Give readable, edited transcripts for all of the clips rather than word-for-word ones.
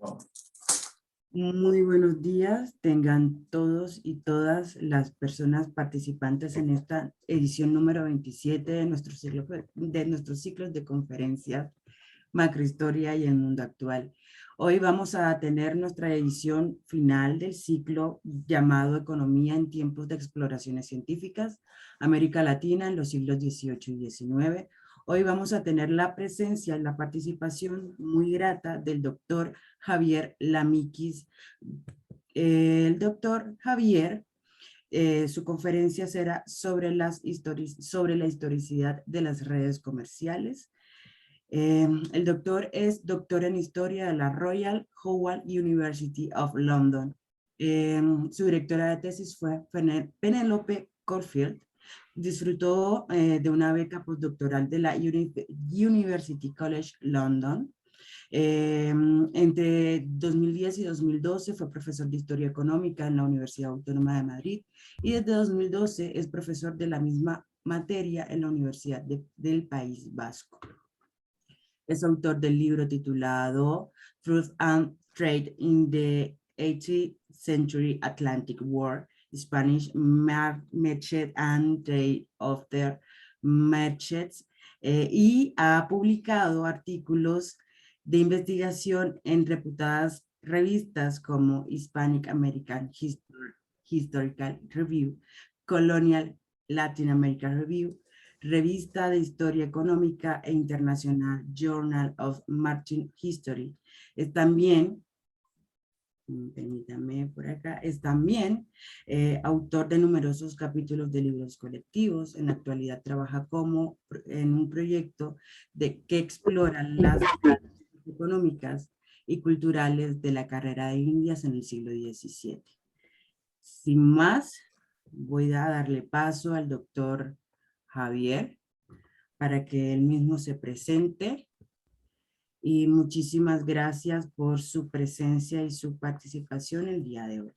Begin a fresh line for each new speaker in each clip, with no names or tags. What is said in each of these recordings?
Wow.
Muy buenos días, tengan todos y todas las personas participantes en esta edición número 27 de nuestros ciclos de conferencias Macrohistoria y el Mundo Actual. Hoy vamos a tener nuestra edición final del ciclo llamado Economía en tiempos de exploraciones científicas, América Latina en los siglos XVIII y XIX. Hoy vamos a tener la presencia y la participación muy grata del doctor Javier Lamiquis. El doctor Javier, su conferencia será sobre la historicidad de las redes comerciales. El doctor es doctor en historia de la Royal Howard University of London. Su directora de tesis fue Penelope Caulfield. Disfrutó de una beca postdoctoral de la University College London. Entre 2010 y 2012 fue profesor de Historia Económica en la Universidad Autónoma de Madrid y desde 2012 es profesor de la misma materia en la Universidad del País Vasco. Es autor del libro titulado Truth and Trade in the 18th Century Atlantic War, Spanish Merchant and Trade of the Merchants, y ha publicado artículos de investigación en reputadas revistas como Hispanic American Historical Review, Colonial Latin American Review, Revista de Historia Económica e Internacional, Journal of Marching History. Es también, permítame por acá, es también autor de numerosos capítulos de libros colectivos. En la actualidad trabaja en un proyecto que explora las económicas y culturales de la carrera de Indias en el siglo XVII. Sin más, voy a darle paso al doctor Javier para que él mismo se presente, y muchísimas gracias por su presencia y su participación el día de hoy.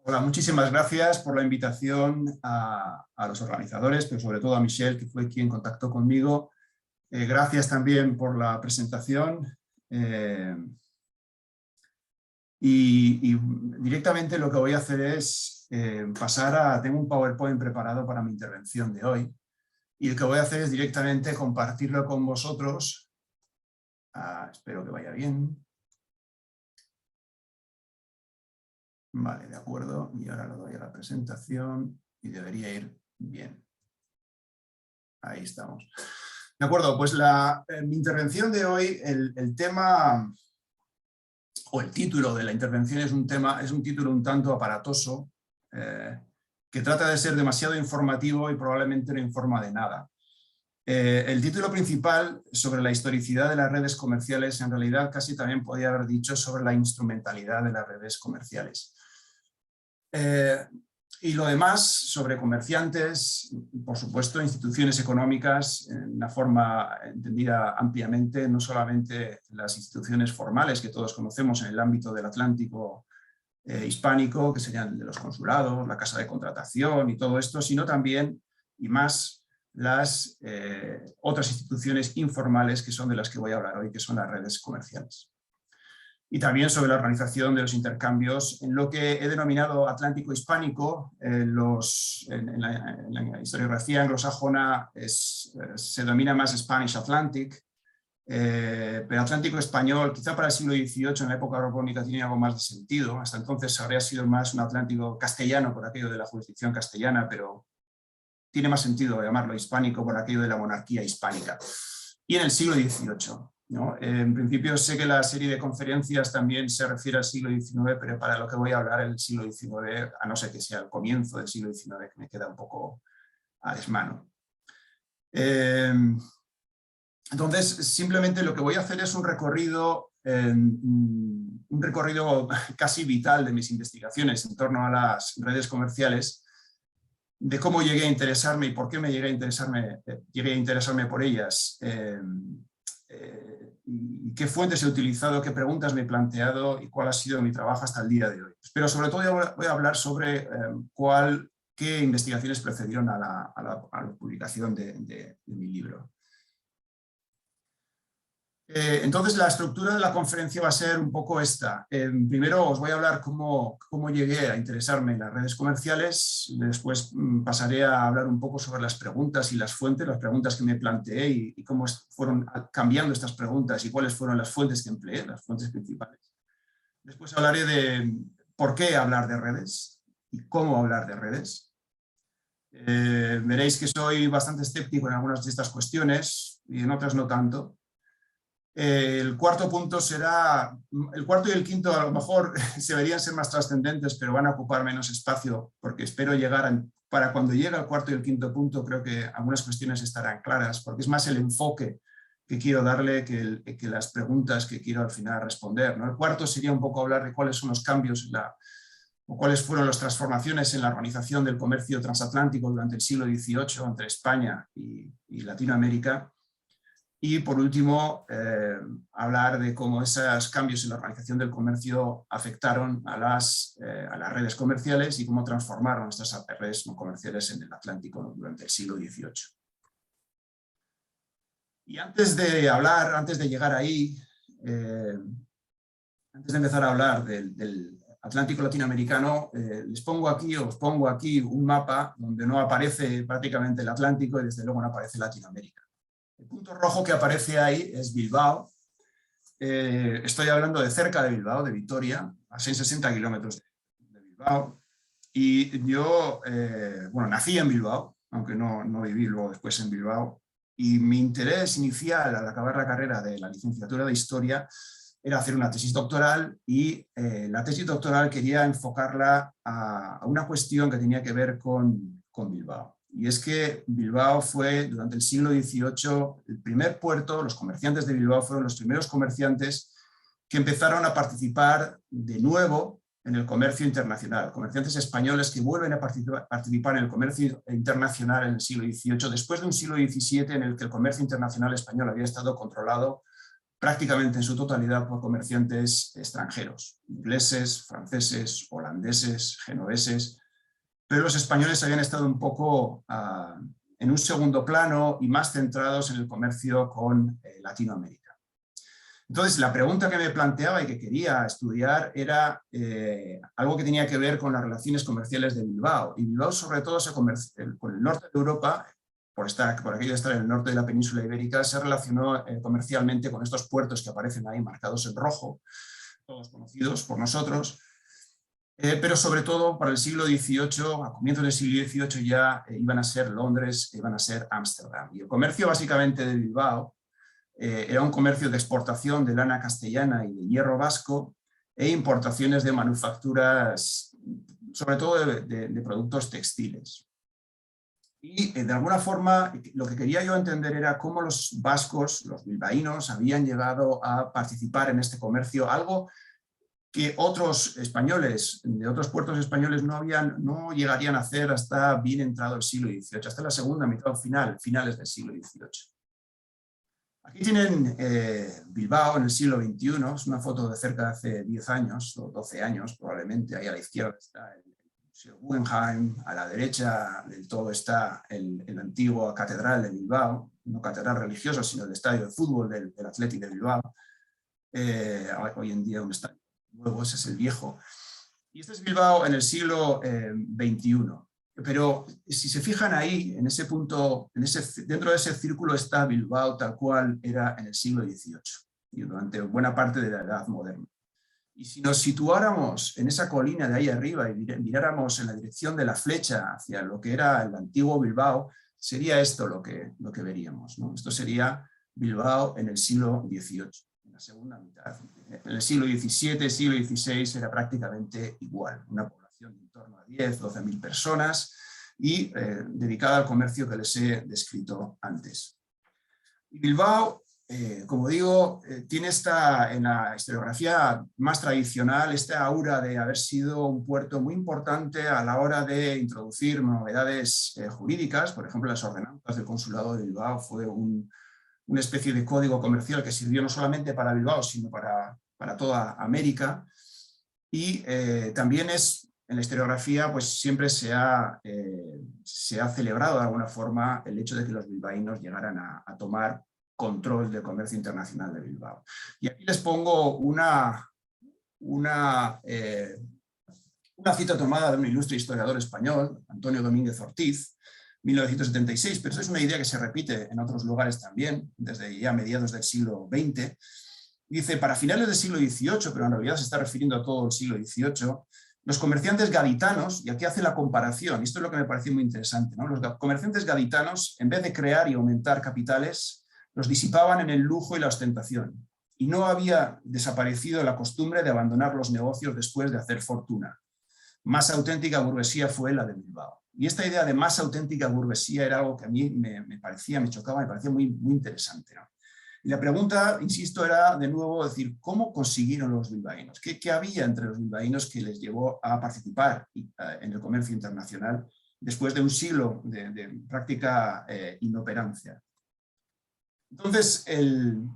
Hola, muchísimas gracias por la invitación a los organizadores, pero sobre todo a Michelle, que fue quien contactó conmigo. Gracias también por la presentación. Y directamente lo que voy a hacer es tengo un PowerPoint preparado para mi intervención de hoy, y lo que voy a hacer es directamente compartirlo con vosotros. Espero que vaya bien. Vale, de acuerdo, y ahora le doy a la presentación y debería ir bien. Ahí estamos. De acuerdo, pues mi intervención de hoy, el tema o el título de la intervención es un título un tanto aparatoso, que trata de ser demasiado informativo y probablemente no informa de nada. El título principal, sobre la historicidad de las redes comerciales, en realidad casi también podría haber dicho sobre la instrumentalidad de las redes comerciales. Y lo demás sobre comerciantes, por supuesto, instituciones económicas, en una forma entendida ampliamente, no solamente las instituciones formales que todos conocemos en el ámbito del Atlántico hispánico, que serían de los consulados, la casa de contratación y todo esto, sino también, y más, las otras instituciones informales que son de las que voy a hablar hoy, que son las redes comerciales. Y también sobre la organización de los intercambios en lo que he denominado Atlántico hispánico. En la historiografía anglosajona se denomina más Spanish Atlantic, pero Atlántico español, quizá para el siglo XVIII, en la época borbónica, tiene algo más de sentido. Hasta entonces habría sido más un Atlántico castellano por aquello de la jurisdicción castellana, pero tiene más sentido llamarlo hispánico por aquello de la monarquía hispánica. Y en el siglo XVIII. ¿no? En principio sé que la serie de conferencias también se refiere al siglo XIX, pero para lo que voy a hablar el siglo XIX, a no ser que sea el comienzo del siglo XIX, que me queda un poco a desmano. Entonces, simplemente lo que voy a hacer es un recorrido casi vital de mis investigaciones en torno a las redes comerciales, de cómo llegué a interesarme y por qué llegué a interesarme por ellas, y qué fuentes he utilizado, qué preguntas me he planteado y cuál ha sido mi trabajo hasta el día de hoy. Pero sobre todo voy a hablar sobre qué investigaciones precedieron a la publicación de mi libro. Entonces la estructura de la conferencia va a ser un poco esta. Primero os voy a hablar cómo llegué a interesarme en las redes comerciales, después pasaré a hablar un poco sobre las preguntas y las fuentes, las preguntas que me planteé y cómo fueron cambiando estas preguntas y cuáles fueron las fuentes que empleé, las fuentes principales. Después hablaré de por qué hablar de redes y cómo hablar de redes. Veréis que soy bastante escéptico en algunas de estas cuestiones y en otras no tanto. El cuarto punto será, el cuarto y el quinto a lo mejor se deberían ser más trascendentes, pero van a ocupar menos espacio porque espero llegar para cuando llegue el cuarto y el quinto punto creo que algunas cuestiones estarán claras, porque es más el enfoque que quiero darle que las preguntas que quiero al final responder, ¿no? El cuarto sería un poco hablar de cuáles son los cambios o cuáles fueron las transformaciones en la organización del comercio transatlántico durante el siglo XVIII entre España y Latinoamérica. Y por último, hablar de cómo esos cambios en la organización del comercio afectaron a las redes comerciales y cómo transformaron estas redes comerciales en el Atlántico durante el siglo XVIII. Y antes de llegar ahí, antes de empezar a hablar del Atlántico latinoamericano, os pongo aquí un mapa donde no aparece prácticamente el Atlántico y desde luego no aparece Latinoamérica. El punto rojo que aparece ahí es Bilbao. Estoy hablando de cerca de Bilbao, de Vitoria, a 660 kilómetros de Bilbao. Y yo, nací en Bilbao, aunque no viví luego después en Bilbao. Y mi interés inicial al acabar la carrera de la licenciatura de Historia era hacer una tesis doctoral y la tesis doctoral quería enfocarla a una cuestión que tenía que ver con Bilbao. Y es que Bilbao fue, durante el siglo XVIII, el primer puerto, los comerciantes de Bilbao fueron los primeros comerciantes que empezaron a participar de nuevo en el comercio internacional. Comerciantes españoles que vuelven a participar en el comercio internacional en el siglo XVIII, después de un siglo XVII en el que el comercio internacional español había estado controlado prácticamente en su totalidad por comerciantes extranjeros, ingleses, franceses, holandeses, genoveses. Pero los españoles habían estado un poco en un segundo plano y más centrados en el comercio con Latinoamérica. Entonces, la pregunta que me planteaba y que quería estudiar era algo que tenía que ver con las relaciones comerciales de Bilbao. Y Bilbao, sobre todo, con el norte de Europa, por aquello de estar en el norte de la península ibérica, se relacionó comercialmente con estos puertos que aparecen ahí marcados en rojo, todos conocidos por nosotros. Pero sobre todo para el siglo XVIII, a comienzos del siglo XVIII ya iban a ser Londres, iban a ser Ámsterdam. Y el comercio básicamente de Bilbao era un comercio de exportación de lana castellana y de hierro vasco e importaciones de manufacturas, sobre todo de productos textiles. Y de alguna forma lo que quería yo entender era cómo los vascos, los bilbaínos, habían llegado a participar en este comercio, algo que otros españoles, de otros puertos españoles no llegarían a hacer hasta bien entrado el siglo XVIII, hasta la segunda mitad finales del siglo XVIII. Aquí tienen Bilbao en el siglo XXI, es una foto de cerca de hace 10 años, o 12 años probablemente, ahí a la izquierda está el Museo Guggenheim, a la derecha del todo está la antigua catedral de Bilbao, no catedral religiosa, sino el estadio de fútbol del Athletic de Bilbao, hoy en día un estadio nuevo, ese es el viejo. Y este es Bilbao en el siglo XXI. Pero si se fijan ahí, en ese punto, dentro de ese círculo está Bilbao tal cual era en el siglo XVIII y durante buena parte de la Edad Moderna. Y si nos situáramos en esa colina de ahí arriba y miráramos en la dirección de la flecha hacia lo que era el antiguo Bilbao, sería esto lo que veríamos, ¿no? Esto sería Bilbao en el siglo XVIII. La segunda mitad. En el siglo XVII, siglo XVI era prácticamente igual, una población de en torno a 10, 12.000 personas y dedicada al comercio que les he descrito antes. Y Bilbao, como digo, tiene en la historiografía más tradicional esta aura de haber sido un puerto muy importante a la hora de introducir novedades jurídicas. Por ejemplo, las ordenanzas del consulado de Bilbao fue una especie de código comercial que sirvió no solamente para Bilbao, sino para toda América. Y también en la historiografía pues siempre se ha celebrado de alguna forma el hecho de que los bilbaínos llegaran a tomar control del comercio internacional de Bilbao. Y aquí les pongo una cita tomada de un ilustre historiador español, Antonio Domínguez Ortiz, 1976, pero eso es una idea que se repite en otros lugares también, desde ya mediados del siglo XX. Dice, para finales del siglo XVIII, pero en realidad se está refiriendo a todo el siglo XVIII, los comerciantes gaditanos, y aquí hace la comparación, y esto es lo que me pareció muy interesante, ¿no? Los comerciantes gaditanos, en vez de crear y aumentar capitales, los disipaban en el lujo y la ostentación, y no había desaparecido la costumbre de abandonar los negocios después de hacer fortuna. Más auténtica burguesía fue la de Bilbao. Y esta idea de más auténtica burguesía era algo que a mí me chocaba, me parecía muy, muy interesante, ¿no? Y la pregunta, insisto, era de nuevo decir, ¿cómo consiguieron los bilbaínos? ¿Qué había entre los bilbaínos que les llevó a participar en el comercio internacional después de un siglo de práctica inoperancia? Entonces, el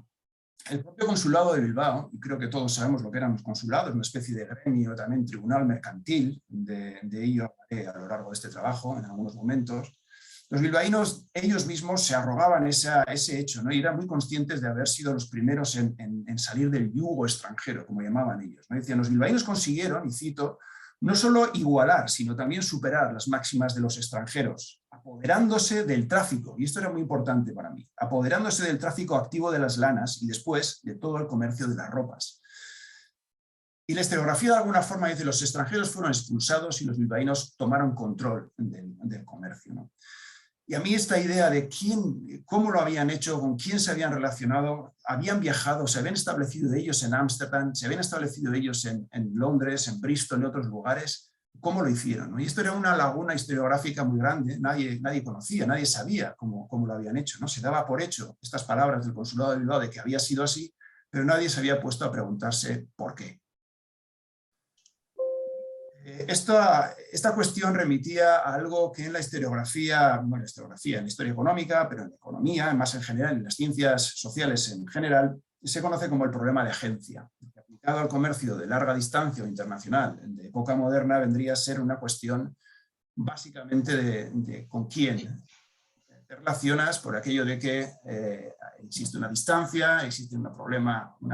propio consulado de Bilbao, y creo que todos sabemos lo que eran los consulados, una especie de gremio, también tribunal mercantil, de ello hablaré a lo largo de este trabajo en algunos momentos. Los bilbaínos ellos mismos se arrogaban ese hecho, ¿no? Y eran muy conscientes de haber sido los primeros en salir del yugo extranjero, como llamaban ellos, ¿no? Decían, los bilbaínos consiguieron, y cito, no solo igualar, sino también superar las máximas de los extranjeros, apoderándose del tráfico, y esto era muy importante para mí, apoderándose del tráfico activo de las lanas y después de todo el comercio de las ropas. Y la historiografía de alguna forma dice, los extranjeros fueron expulsados y los bilbaínos tomaron control del comercio, ¿no? Y a mí esta idea de cómo lo habían hecho, con quién se habían relacionado, habían viajado, se habían establecido ellos en Ámsterdam, se habían establecido ellos en Londres, en Bristol y otros lugares, ¿cómo lo hicieron, ¿no? Y esto era una laguna historiográfica muy grande, nadie conocía, nadie sabía cómo lo habían hecho, ¿no? Se daba por hecho estas palabras del consulado de Bilbao de que había sido así, pero nadie se había puesto a preguntarse por qué. Esta cuestión remitía a algo que en la historiografía, en la historia económica, pero en la economía, más en general, en las ciencias sociales en general, se conoce como el problema de agencia. Aplicado al comercio de larga distancia o internacional de época moderna, vendría a ser una cuestión básicamente de con quién te relacionas, por aquello de que existe una distancia, existe una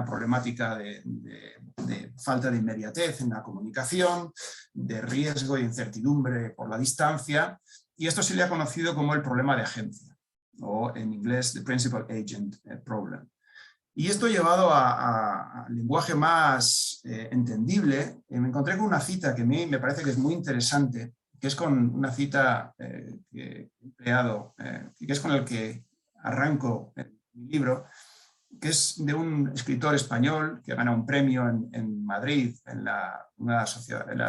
problemática de falta de inmediatez en la comunicación, de riesgo e incertidumbre por la distancia, y esto se le ha conocido como el problema de agencia, o en inglés, the principal agent problem. Y esto llevado a lenguaje más entendible, me encontré con una cita que a mí me parece que es muy interesante, que es con una cita que he empleado, que es con el que arranco mi libro, que es de un escritor español que gana un premio en Madrid, en la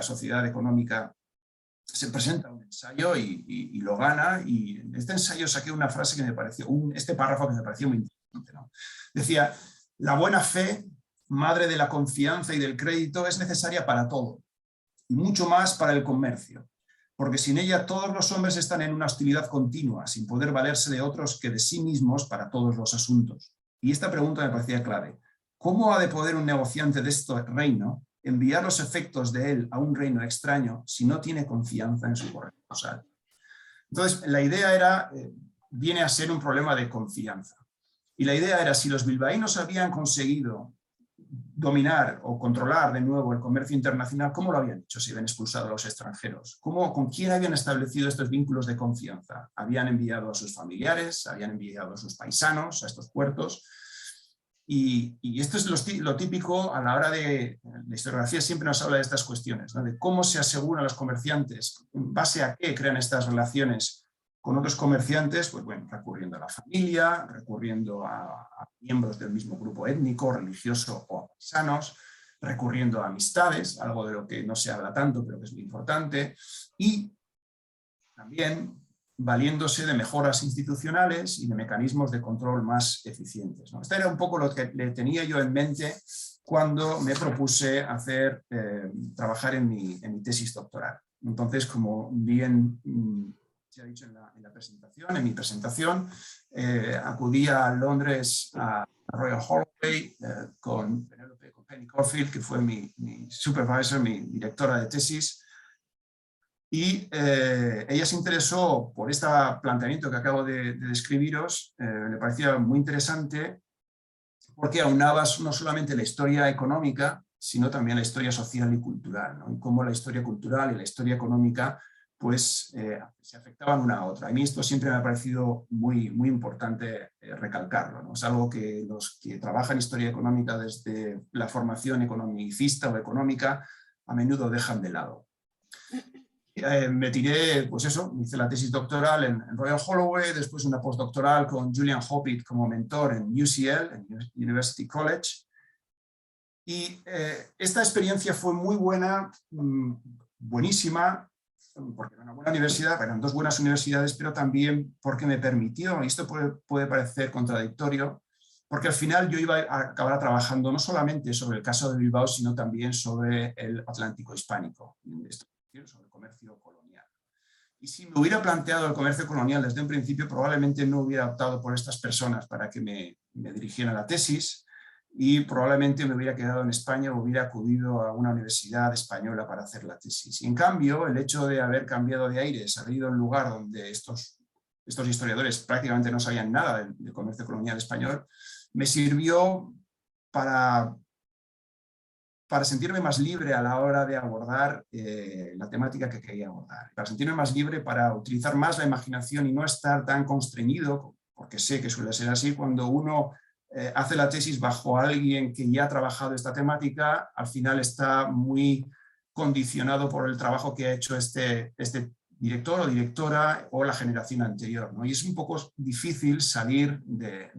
Sociedad Económica. Se presenta un ensayo y lo gana, y en este ensayo saqué una frase que me pareció, este párrafo que me pareció muy interesante, ¿no? Decía, la buena fe, madre de la confianza y del crédito, es necesaria para todo, y mucho más para el comercio, porque sin ella todos los hombres están en una hostilidad continua, sin poder valerse de otros que de sí mismos para todos los asuntos. Y esta pregunta me parecía clave. ¿Cómo ha de poder un negociante de este reino enviar los efectos de él a un reino extraño si no tiene confianza en su corresponsal? Entonces, la idea viene a ser un problema de confianza. Y la idea era, si los bilbaínos habían conseguido dominar o controlar de nuevo el comercio internacional, ¿cómo lo habían hecho? Si habían expulsado a los extranjeros. ¿Con quién habían establecido estos vínculos de confianza? ¿Habían enviado a sus familiares? ¿Habían enviado a sus paisanos a estos puertos? Y esto es lo típico a la hora de... La historiografía siempre nos habla de estas cuestiones, ¿no? De cómo se aseguran los comerciantes, en base a qué crean estas relaciones con otros comerciantes, pues bueno, recurriendo a la familia, recurriendo a miembros del mismo grupo étnico, religioso o a paisanos, recurriendo a amistades, algo de lo que no se habla tanto, pero que es muy importante, y también valiéndose de mejoras institucionales y de mecanismos de control más eficientes, ¿no? Esto era un poco lo que le tenía yo en mente cuando me propuse trabajar en mi tesis doctoral. Entonces, como bien se ha dicho en mi presentación, acudí a Londres, a Royal Holloway, con Penny Corfield, que fue mi supervisor, mi directora de tesis, Y ella se interesó por este planteamiento que acabo de describiros, le parecía muy interesante porque aunaba no solamente la historia económica, sino también la historia social y cultural, ¿no? Y cómo la historia cultural y la historia económica pues, se afectaban una a otra. A mí esto siempre me ha parecido muy, muy importante recalcarlo, ¿no? Es algo que los que trabajan historia económica desde la formación economicista o económica a menudo dejan de lado. Me tiré, pues eso, hice la tesis doctoral en Royal Holloway, después una postdoctoral con Julian Hoppit como mentor en UCL, en University College. Y esta experiencia fue muy buena, buenísima, porque era una buena universidad, eran dos buenas universidades, pero también porque me permitió, y esto puede parecer contradictorio, porque al final yo iba a acabar trabajando no solamente sobre el caso de Bilbao, sino también sobre el Atlántico hispánico, sobre el comercio colonial. Y si me hubiera planteado el comercio colonial desde un principio, probablemente no hubiera optado por estas personas para que me dirigieran la tesis, y probablemente me hubiera quedado en España o hubiera acudido a una universidad española para hacer la tesis. Y en cambio, el hecho de haber cambiado de aires, haber ido a un lugar donde estos historiadores prácticamente no sabían nada del comercio colonial español, me sirvió para sentirme más libre a la hora de abordar la temática que quería abordar, para sentirme más libre, para utilizar más la imaginación y no estar tan constreñido, porque sé que suele ser así, cuando uno hace la tesis bajo alguien que ya ha trabajado esta temática, al final está muy condicionado por el trabajo que ha hecho este director o directora o la generación anterior, ¿no? Y es un poco difícil salir de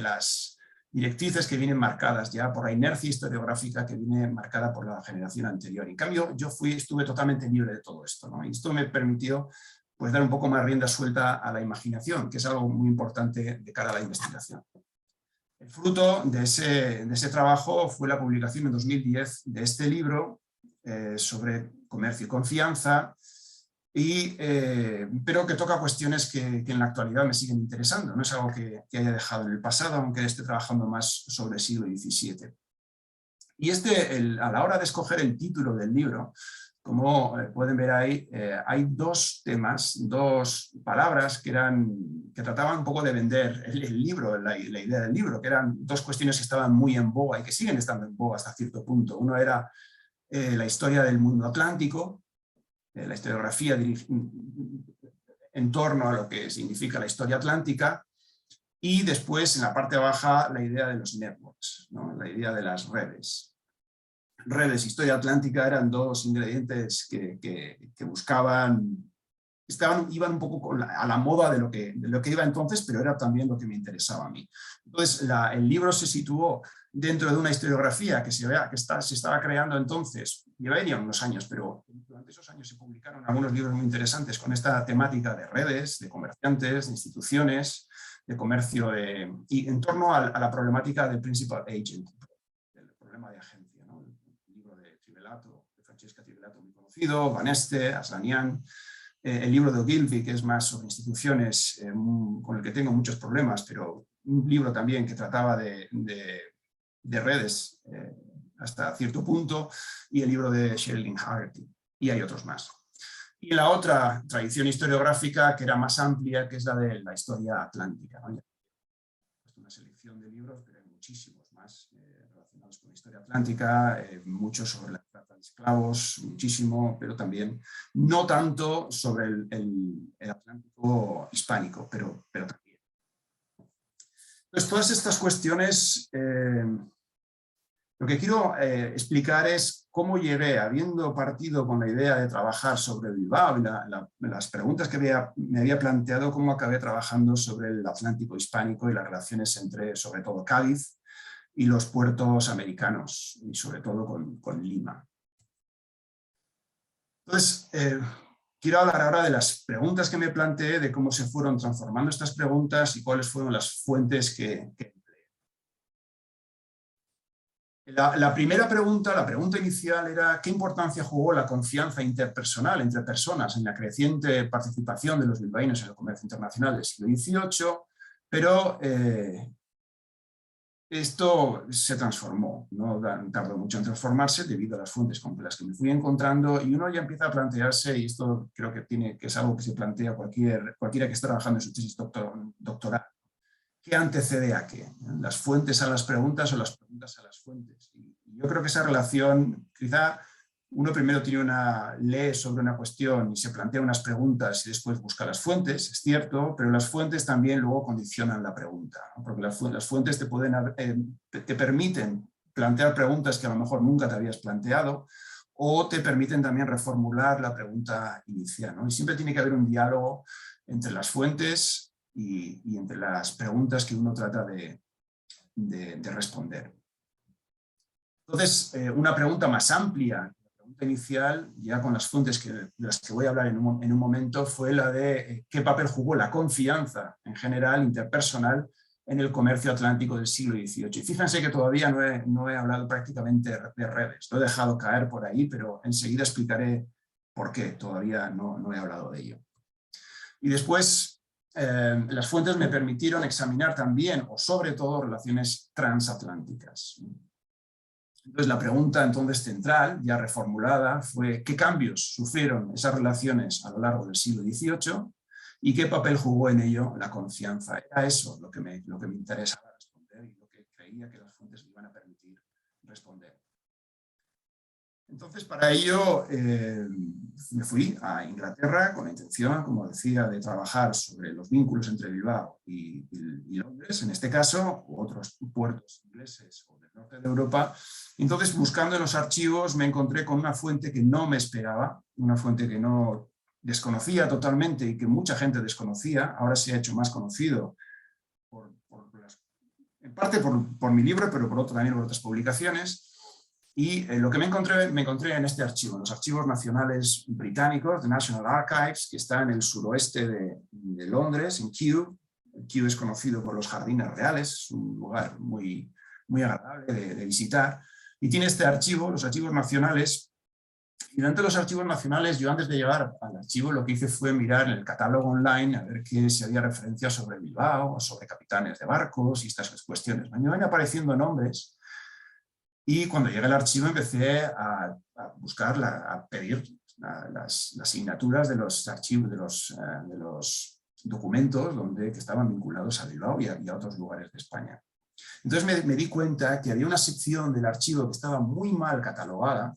las directrices que vienen marcadas ya por la inercia historiográfica que viene marcada por la generación anterior. En cambio, yo estuve totalmente libre de todo esto, ¿no? Y esto me permitió pues, dar un poco más rienda suelta a la imaginación, que es algo muy importante de cara a la investigación. El fruto de ese trabajo fue la publicación en 2010 de este libro sobre comercio y confianza, pero que toca cuestiones que en la actualidad me siguen interesando. No es algo que haya dejado en el pasado, aunque esté trabajando más sobre el siglo XVII. Y a la hora de escoger el título del libro, como pueden ver ahí, hay dos temas, dos palabras que trataban un poco de vender el libro, la idea del libro, que eran dos cuestiones que estaban muy en boga y que siguen estando en boga hasta cierto punto. Uno era la historia del mundo atlántico, la historiografía en torno a lo que significa la historia atlántica, y después en la parte baja la idea de los networks, ¿no? La idea de las redes. Redes, historia atlántica eran dos ingredientes que buscaban, iban un poco a la moda de lo que iba entonces, pero era también lo que me interesaba a mí. Entonces el libro se situó dentro de una historiografía que se estaba creando entonces, llevarían unos años, pero durante esos años se publicaron algunos libros muy interesantes con esta temática de redes, de comerciantes, de instituciones, de comercio, y en torno a la problemática del principal agent, el problema de agencia, ¿no? El libro de Trivelato, de Francesca Trivelato, muy conocido, Van Este, Aslanian, el libro de Ogilvy, que es más sobre instituciones, con el que tengo muchos problemas, pero un libro también que trataba de redes hasta cierto punto, y el libro de Sherilyn Harty, y hay otros más. Y la otra tradición historiográfica, que era más amplia, que es la de la historia atlántica, ¿no? Es una selección de libros, pero hay muchísimos más relacionados con la historia atlántica, muchos sobre la trata de esclavos, muchísimo, pero también no tanto sobre el Atlántico hispánico, pero también. Entonces, todas estas cuestiones, lo que quiero explicar es cómo llegué, habiendo partido con la idea de trabajar sobre Bilbao y las preguntas que me había planteado, cómo acabé trabajando sobre el Atlántico hispánico y las relaciones entre, sobre todo, Cádiz y los puertos americanos, y sobre todo con Lima. Entonces, quiero hablar ahora de las preguntas que me planteé, de cómo se fueron transformando estas preguntas y cuáles fueron las fuentes que empleé. La primera pregunta, la pregunta inicial era ¿qué importancia jugó la confianza interpersonal entre personas en la creciente participación de los bilbaínos en el comercio internacional del siglo XVIII? Pero esto se transformó, no tardó mucho en transformarse debido a las fuentes con las que me fui encontrando, y uno ya empieza a plantearse, y esto creo que es algo que se plantea cualquiera que esté trabajando en su tesis doctoral, ¿qué antecede a qué? ¿Las fuentes a las preguntas o las preguntas a las fuentes? Y yo creo que esa relación, quizá uno primero lee sobre una cuestión y se plantea unas preguntas y después busca las fuentes, es cierto, pero las fuentes también luego condicionan la pregunta, ¿no? Porque las fuentes te permiten plantear preguntas que a lo mejor nunca te habías planteado, o te permiten también reformular la pregunta inicial, ¿no? Y siempre tiene que haber un diálogo entre las fuentes y entre las preguntas que uno trata de responder. Entonces, una pregunta más amplia, la pregunta inicial, ya con las fuentes de las que voy a hablar en un momento, fue la de qué papel jugó la confianza en general, interpersonal, en el comercio atlántico del siglo XVIII. Y fíjense que todavía no he hablado prácticamente de redes, lo he dejado caer por ahí, pero enseguida explicaré por qué todavía no he hablado de ello. Y después, las fuentes me permitieron examinar también, o sobre todo, relaciones transatlánticas. Entonces, la pregunta entonces central, ya reformulada, fue ¿qué cambios sufrieron esas relaciones a lo largo del siglo XVIII y qué papel jugó en ello la confianza? Era eso lo que me interesaba responder y lo que creía que las fuentes me iban a permitir responder. Entonces, para ello me fui a Inglaterra con la intención, como decía, de trabajar sobre los vínculos entre Bilbao y Londres, en este caso, u otros puertos ingleses o del norte de Europa. Entonces, buscando en los archivos, me encontré con una fuente que no me esperaba, una fuente que no desconocía totalmente y que mucha gente desconocía. Ahora se ha hecho más conocido, en parte por mi libro, pero por otro también por otras publicaciones. Y lo que me encontré en este archivo, en los archivos nacionales británicos, The National Archives, que está en el suroeste de Londres, en Kew. Kew es conocido por los jardines reales, es un lugar muy, muy agradable de visitar. Y tiene este archivo, los archivos nacionales. Y durante los archivos nacionales, yo antes de llegar al archivo, lo que hice fue mirar en el catálogo online a ver si había referencias sobre Bilbao, o sobre capitanes de barcos y estas cuestiones. Me iban apareciendo nombres. Y cuando llegué al archivo empecé a buscar, a pedir las asignaturas de los archivos, de los documentos que estaban vinculados a Bilbao y a otros lugares de España. Entonces me di cuenta que había una sección del archivo que estaba muy mal catalogada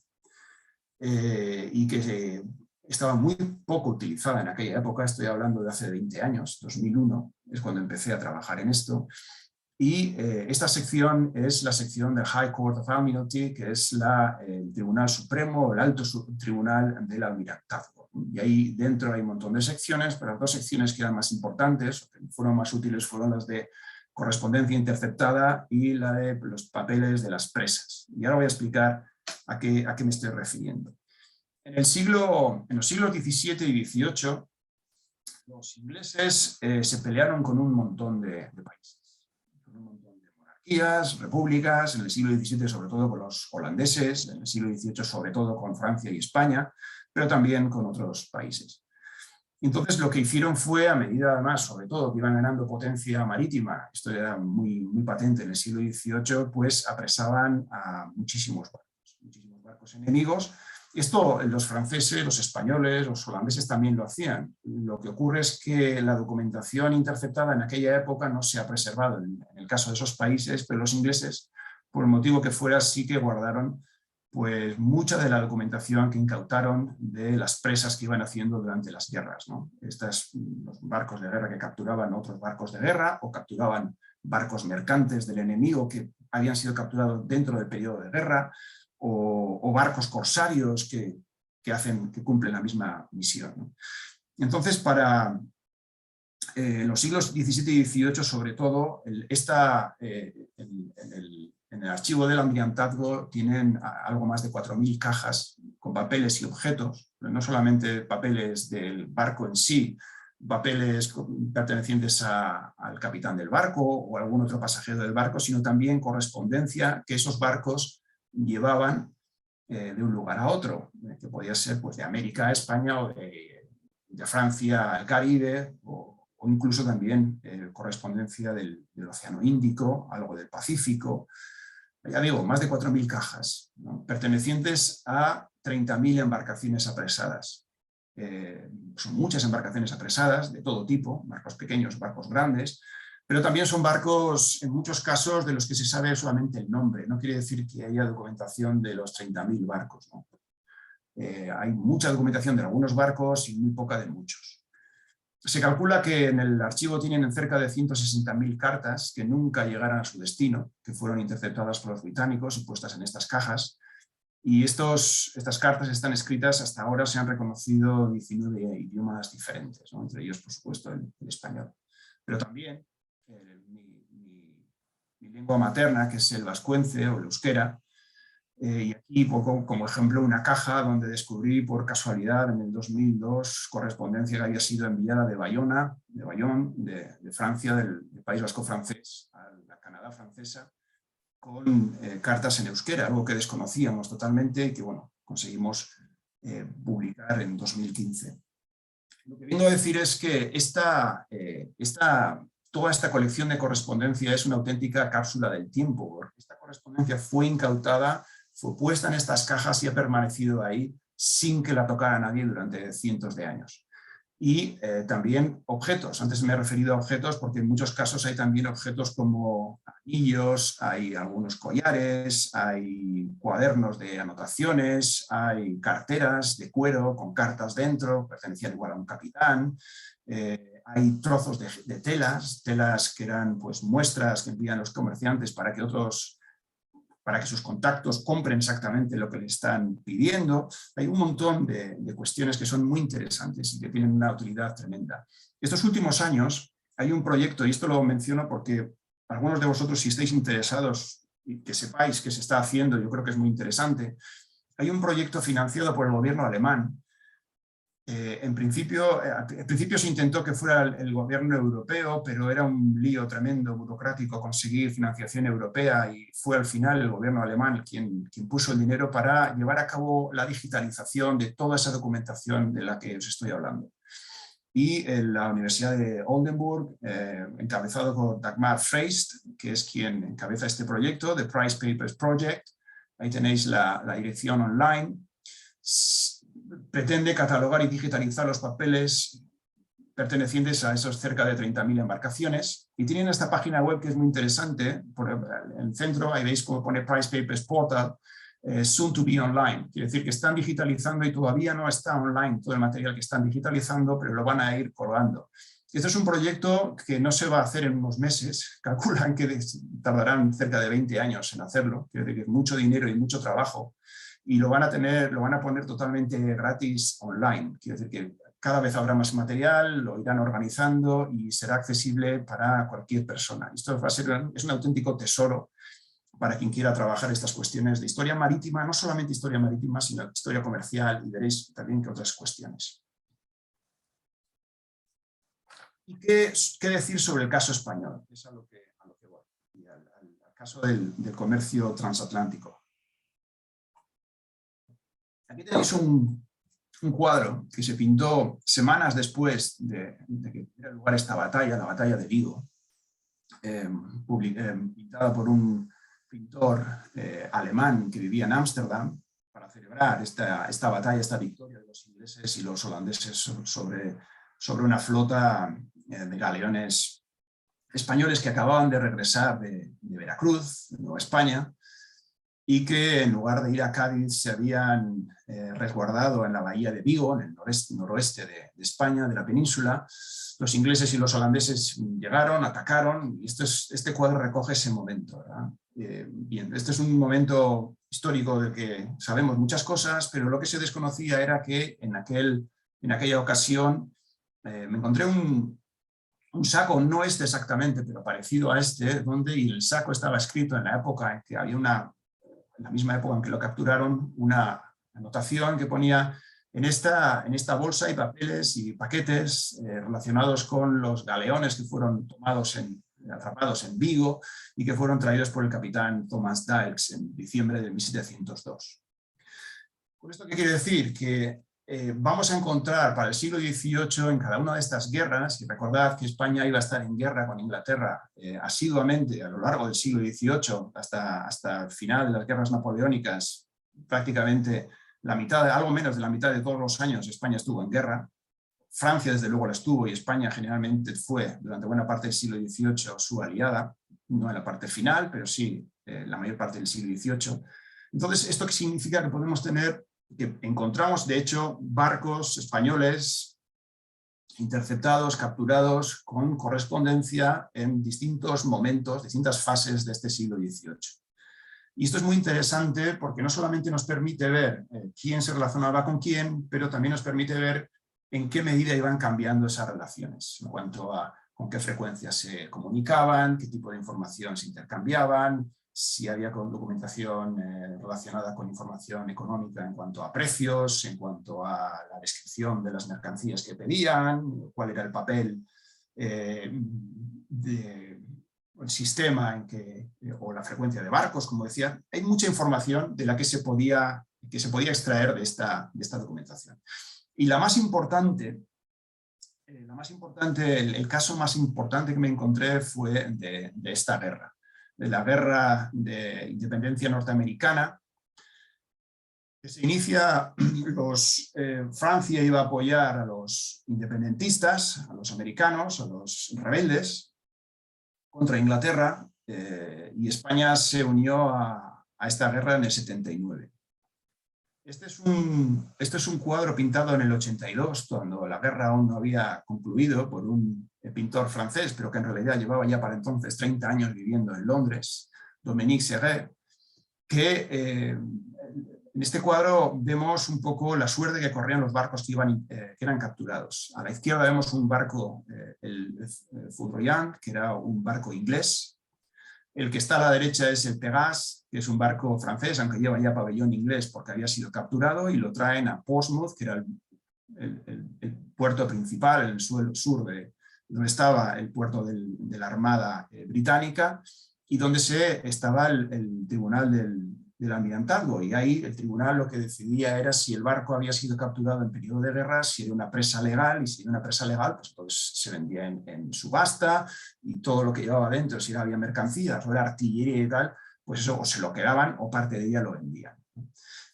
y que estaba muy poco utilizada en aquella época. Estoy hablando de hace 20 años, 2001, es cuando empecé a trabajar en esto. Y esta sección es la sección del High Court of Admiralty, que es el Tribunal Supremo, el Alto Tribunal del Almirantazgo. Y ahí dentro hay un montón de secciones, pero las dos secciones que eran más importantes, o que fueron más útiles, fueron las de correspondencia interceptada y la de los papeles de las presas. Y ahora voy a explicar a qué me estoy refiriendo. En los siglos XVII y XVIII, los ingleses se pelearon con un montón de países. Un montón de monarquías, repúblicas, en el siglo XVII sobre todo con los holandeses, en el siglo XVIII sobre todo con Francia y España, pero también con otros países. Entonces lo que hicieron fue, a medida además, sobre todo, que iban ganando potencia marítima, esto era muy, muy patente en el siglo XVIII, pues apresaban a muchísimos barcos enemigos. Esto los franceses, los españoles, los holandeses también lo hacían. Lo que ocurre es que la documentación interceptada en aquella época no se ha preservado en el caso de esos países, pero los ingleses, por el motivo que fuera, sí que guardaron pues mucha de la documentación que incautaron de las presas que iban haciendo durante las guerras, ¿no? Los barcos de guerra que capturaban otros barcos de guerra o capturaban barcos mercantes del enemigo que habían sido capturados dentro del periodo de guerra, o barcos corsarios que cumplen la misma misión, ¿no? Entonces, para los siglos XVII y XVIII, sobre todo, en el archivo del almirantazgo tienen algo más de 4.000 cajas con papeles y objetos, no solamente papeles del barco en sí, papeles pertenecientes al capitán del barco o algún otro pasajero del barco, sino también correspondencia que esos barcos llevaban de un lugar a otro, que podía ser pues, de América a España o de Francia al Caribe o o incluso también correspondencia del Océano Índico, algo del Pacífico. Ya digo, más de 4.000 cajas, ¿no?, pertenecientes a 30.000 embarcaciones apresadas. Son muchas embarcaciones apresadas de todo tipo, barcos pequeños, barcos grandes, pero también son barcos, en muchos casos, de los que se sabe solamente el nombre. No quiere decir que haya documentación de los 30.000 barcos, ¿no? Hay mucha documentación de algunos barcos y muy poca de muchos. Se calcula que en el archivo tienen cerca de 160.000 cartas que nunca llegaron a su destino, que fueron interceptadas por los británicos y puestas en estas cajas. Y estas cartas están escritas, hasta ahora se han reconocido 19 idiomas diferentes, ¿no?, entre ellos, por supuesto, el español. Pero también mi lengua materna, que es el vascuence o el euskera. Y aquí como ejemplo una caja donde descubrí por casualidad en el 2002 correspondencia que había sido enviada de Bayonne, de Francia, del País Vasco francés, a la Canadá francesa, con cartas en euskera, algo que desconocíamos totalmente y que, bueno, conseguimos publicar en 2015. Lo que vengo a decir es que toda esta colección de correspondencia es una auténtica cápsula del tiempo, porque esta correspondencia fue incautada, fue puesta en estas cajas y ha permanecido ahí sin que la tocara nadie durante cientos de años. Y también objetos. Antes me he referido a objetos porque en muchos casos hay también objetos como anillos, hay algunos collares, hay cuadernos de anotaciones, hay carteras de cuero con cartas dentro, pertenecían igual a un capitán. Hay trozos de telas que eran, pues, muestras que envían los comerciantes para que sus contactos compren exactamente lo que le están pidiendo. Hay un montón de cuestiones que son muy interesantes y que tienen una utilidad tremenda. Estos últimos años hay un proyecto, y esto lo menciono porque algunos de vosotros, si estáis interesados y que sepáis que se está haciendo, yo creo que es muy interesante. Hay un proyecto financiado por el gobierno alemán. Al principio se intentó que fuera el gobierno europeo, pero era un lío tremendo burocrático conseguir financiación europea y fue al final el gobierno alemán quien puso el dinero para llevar a cabo la digitalización de toda esa documentación de la que os estoy hablando. Y la Universidad de Oldenburg, encabezado por Dagmar Freist, que es quien encabeza este proyecto, The Price Papers Project, ahí tenéis la dirección online, pretende catalogar y digitalizar los papeles pertenecientes a esos cerca de 30.000 embarcaciones, y tienen esta página web que es muy interesante. En el centro ahí veis cómo pone Price Papers Portal, soon to be online, quiere decir que están digitalizando y todavía no está online todo el material que están digitalizando, pero lo van a ir colgando. Este es un proyecto que no se va a hacer en unos meses, calculan que tardarán cerca de 20 años en hacerlo, quiere decir que es mucho dinero y mucho trabajo, y lo van a poner totalmente gratis online. Quiere decir que cada vez habrá más material, lo irán organizando y será accesible para cualquier persona. Esto es un auténtico tesoro para quien quiera trabajar estas cuestiones de historia marítima, no solamente historia marítima, sino historia comercial, y veréis también que otras cuestiones. ¿Y qué decir sobre el caso español? Es a lo que voy, y al caso del comercio transatlántico. Aquí tenéis un cuadro que se pintó semanas después de que tuviera lugar esta batalla, la batalla de Vigo, pintada por un pintor alemán que vivía en Ámsterdam, para celebrar esta batalla, esta victoria de los ingleses y los holandeses sobre una flota de galeones españoles que acababan de regresar de Veracruz, de Nueva España, y que en lugar de ir a Cádiz se habían resguardado en la bahía de Vigo, en el noroeste de España, de la península. Los ingleses y los holandeses llegaron, atacaron, y este cuadro recoge ese momento, ¿verdad? Bien, este es un momento histórico del que sabemos muchas cosas, pero lo que se desconocía era que en aquella ocasión me encontré un saco, no este exactamente, pero parecido a este, y el saco estaba escrito en la época en que había en la misma época en que lo capturaron, una anotación que ponía: en esta bolsa hay papeles y paquetes relacionados con los galeones que fueron atrapados en Vigo y que fueron traídos por el capitán Thomas Dykes en diciembre de 1702. ¿Con esto qué quiere decir? Que vamos a encontrar para el siglo XVIII en cada una de estas guerras, y recordad que España iba a estar en guerra con Inglaterra asiduamente a lo largo del siglo XVIII hasta el final de las guerras napoleónicas, prácticamente la mitad, algo menos de la mitad de todos los años España estuvo en guerra. Francia desde luego la estuvo y España generalmente fue durante buena parte del siglo XVIII su aliada, no en la parte final, pero sí la mayor parte del siglo XVIII. Entonces, ¿esto qué significa? Que podemos tener, que encontramos de hecho barcos españoles interceptados, capturados con correspondencia en distintos momentos, distintas fases de este siglo XVIII. Y esto es muy interesante porque no solamente nos permite ver quién se relacionaba con quién, pero también nos permite ver en qué medida iban cambiando esas relaciones, en cuanto a con qué frecuencia se comunicaban, qué tipo de información se intercambiaban, si había documentación relacionada con información económica en cuanto a precios, en cuanto a la descripción de las mercancías que pedían, cuál era el papel el sistema en que, o la frecuencia de barcos, como decía. Hay mucha información de la que se podía extraer de esta documentación. Y la más importante, el caso más importante que me encontré fue de esta guerra, de la guerra de independencia norteamericana, que se inicia, Francia iba a apoyar a los independentistas, a los americanos, a los rebeldes, contra Inglaterra, y España se unió a esta guerra en el 79. Este es un cuadro pintado en el 82, cuando la guerra aún no había concluido, por un pintor francés, pero que en realidad llevaba ya para entonces 30 años viviendo en Londres, Dominique Serret, que en este cuadro vemos un poco la suerte que corrían los barcos que eran capturados. A la izquierda vemos un barco, el Foudroyant, que era un barco inglés. El que está a la derecha es el Pégase, que es un barco francés, aunque lleva ya pabellón inglés porque había sido capturado, y lo traen a Portsmouth, que era el puerto principal, en el sur de donde estaba el puerto de la Armada británica, y donde estaba el tribunal del almirantazgo, y ahí el tribunal lo que decidía era si el barco había sido capturado en periodo de guerra, si era una presa legal, y si era una presa legal, pues entonces se vendía en subasta, y todo lo que llevaba dentro, si había mercancías o era artillería y tal, pues eso o se lo quedaban o parte de ella lo vendían.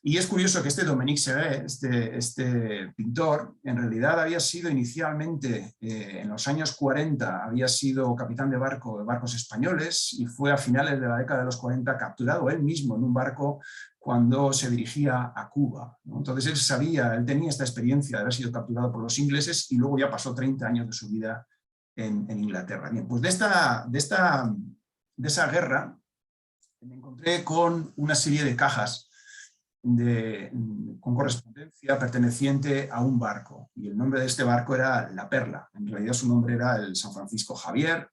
Y es curioso que este Dominique Serret, este pintor, en realidad había sido inicialmente, en los años 40, había sido capitán de barcos españoles, y fue a finales de la década de los 40 capturado él mismo en un barco cuando se dirigía a Cuba, ¿no? Entonces él tenía esta experiencia de haber sido capturado por los ingleses, y luego ya pasó 30 años de su vida en Inglaterra. Bien, pues de esa guerra me encontré con una serie de cajas con correspondencia perteneciente a un barco, y el nombre de este barco era La Perla. En realidad su nombre era el San Francisco Javier,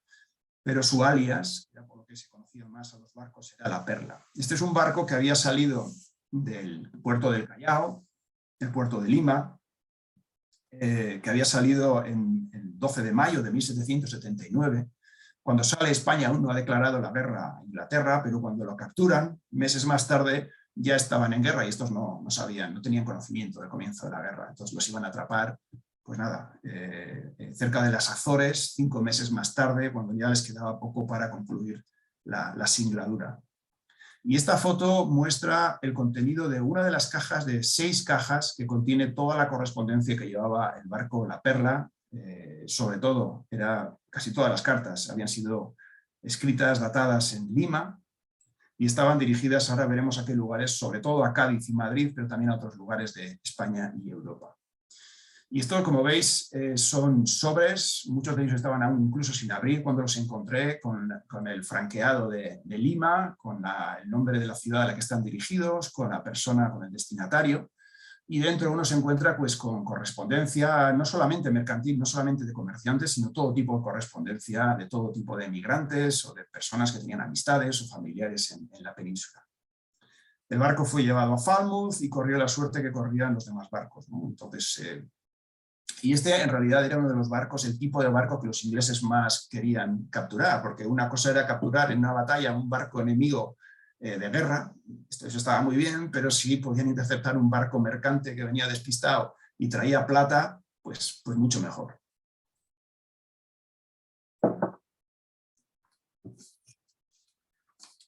pero su alias, por lo que se conocía más a los barcos, era La Perla. Este es un barco que había salido del puerto del Callao, el puerto de Lima, que había salido el 12 de mayo de 1779. Cuando sale, España aún no ha declarado la guerra a Inglaterra, pero cuando lo capturan, meses más tarde, ya estaban en guerra, y estos no tenían conocimiento del comienzo de la guerra. Entonces los iban a atrapar, pues nada, cerca de las Azores, 5 meses más tarde, cuando ya les quedaba poco para concluir la singladura. Y esta foto muestra el contenido de una de las cajas, de 6 cajas, que contiene toda la correspondencia que llevaba el barco La Perla. Sobre todo, casi todas las cartas habían sido escritas, datadas en Lima, y estaban dirigidas, ahora veremos a qué lugares, sobre todo a Cádiz y Madrid, pero también a otros lugares de España y Europa. Y esto, como veis, son sobres, muchos de ellos estaban aún incluso sin abrir cuando los encontré, con el franqueado de Lima, con el nombre de la ciudad a la que están dirigidos, con la persona, con el destinatario. Y dentro uno se encuentra pues con correspondencia no solamente mercantil, no solamente de comerciantes, sino todo tipo de correspondencia de todo tipo de emigrantes o de personas que tenían amistades o familiares en la península. El barco fue llevado a Falmouth y corrió la suerte que corrían los demás barcos, ¿no? Entonces, y este en realidad era uno de los barcos, el tipo de barco que los ingleses más querían capturar, porque una cosa era capturar en una batalla un barco enemigo de guerra, eso estaba muy bien, pero si podían interceptar un barco mercante que venía despistado y traía plata, pues mucho mejor.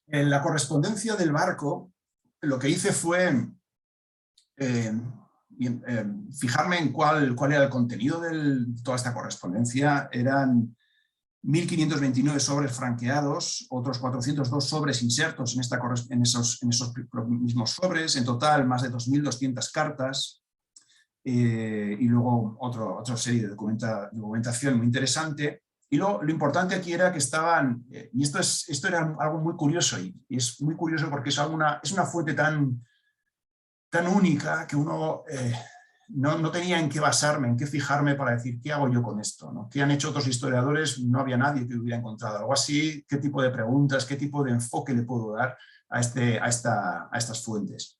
En la correspondencia del barco, lo que hice fue fijarme en cuál era el contenido de toda esta correspondencia. Eran 1.529 sobres franqueados, otros 402 sobres insertos en esos mismos sobres, en total más de 2.200 cartas, y luego otra serie de documentación muy interesante. Y lo importante aquí era que estaban, y esto era algo muy curioso, y es muy curioso porque es una fuente tan única que uno no tenía en qué basarme, en qué fijarme para decir qué hago yo con esto, ¿no? ¿Qué han hecho otros historiadores? No había nadie que hubiera encontrado algo así. ¿Qué tipo de preguntas, qué tipo de enfoque le puedo dar a estas fuentes?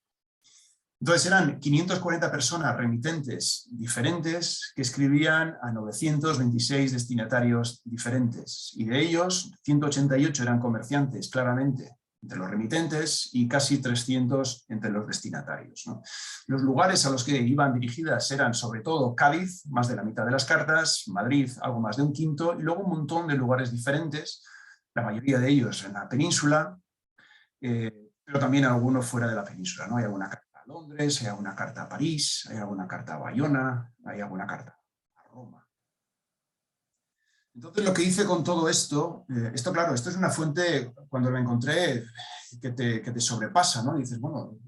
Entonces eran 540 personas remitentes diferentes que escribían a 926 destinatarios diferentes, y de ellos 188 eran comerciantes, claramente, entre los remitentes, y casi 300 entre los destinatarios, ¿no? Los lugares a los que iban dirigidas eran sobre todo Cádiz, más de la mitad de las cartas, Madrid, algo más de un quinto, y luego un montón de lugares diferentes, la mayoría de ellos en la península, pero también algunos fuera de la península, ¿no? Hay alguna carta a Londres, hay alguna carta a París, hay alguna carta a Bayona, hay alguna carta a Roma. Entonces lo que hice con todo esto, claro, esto es una fuente, cuando la encontré, que te sobrepasa, ¿no? Y dices, bueno,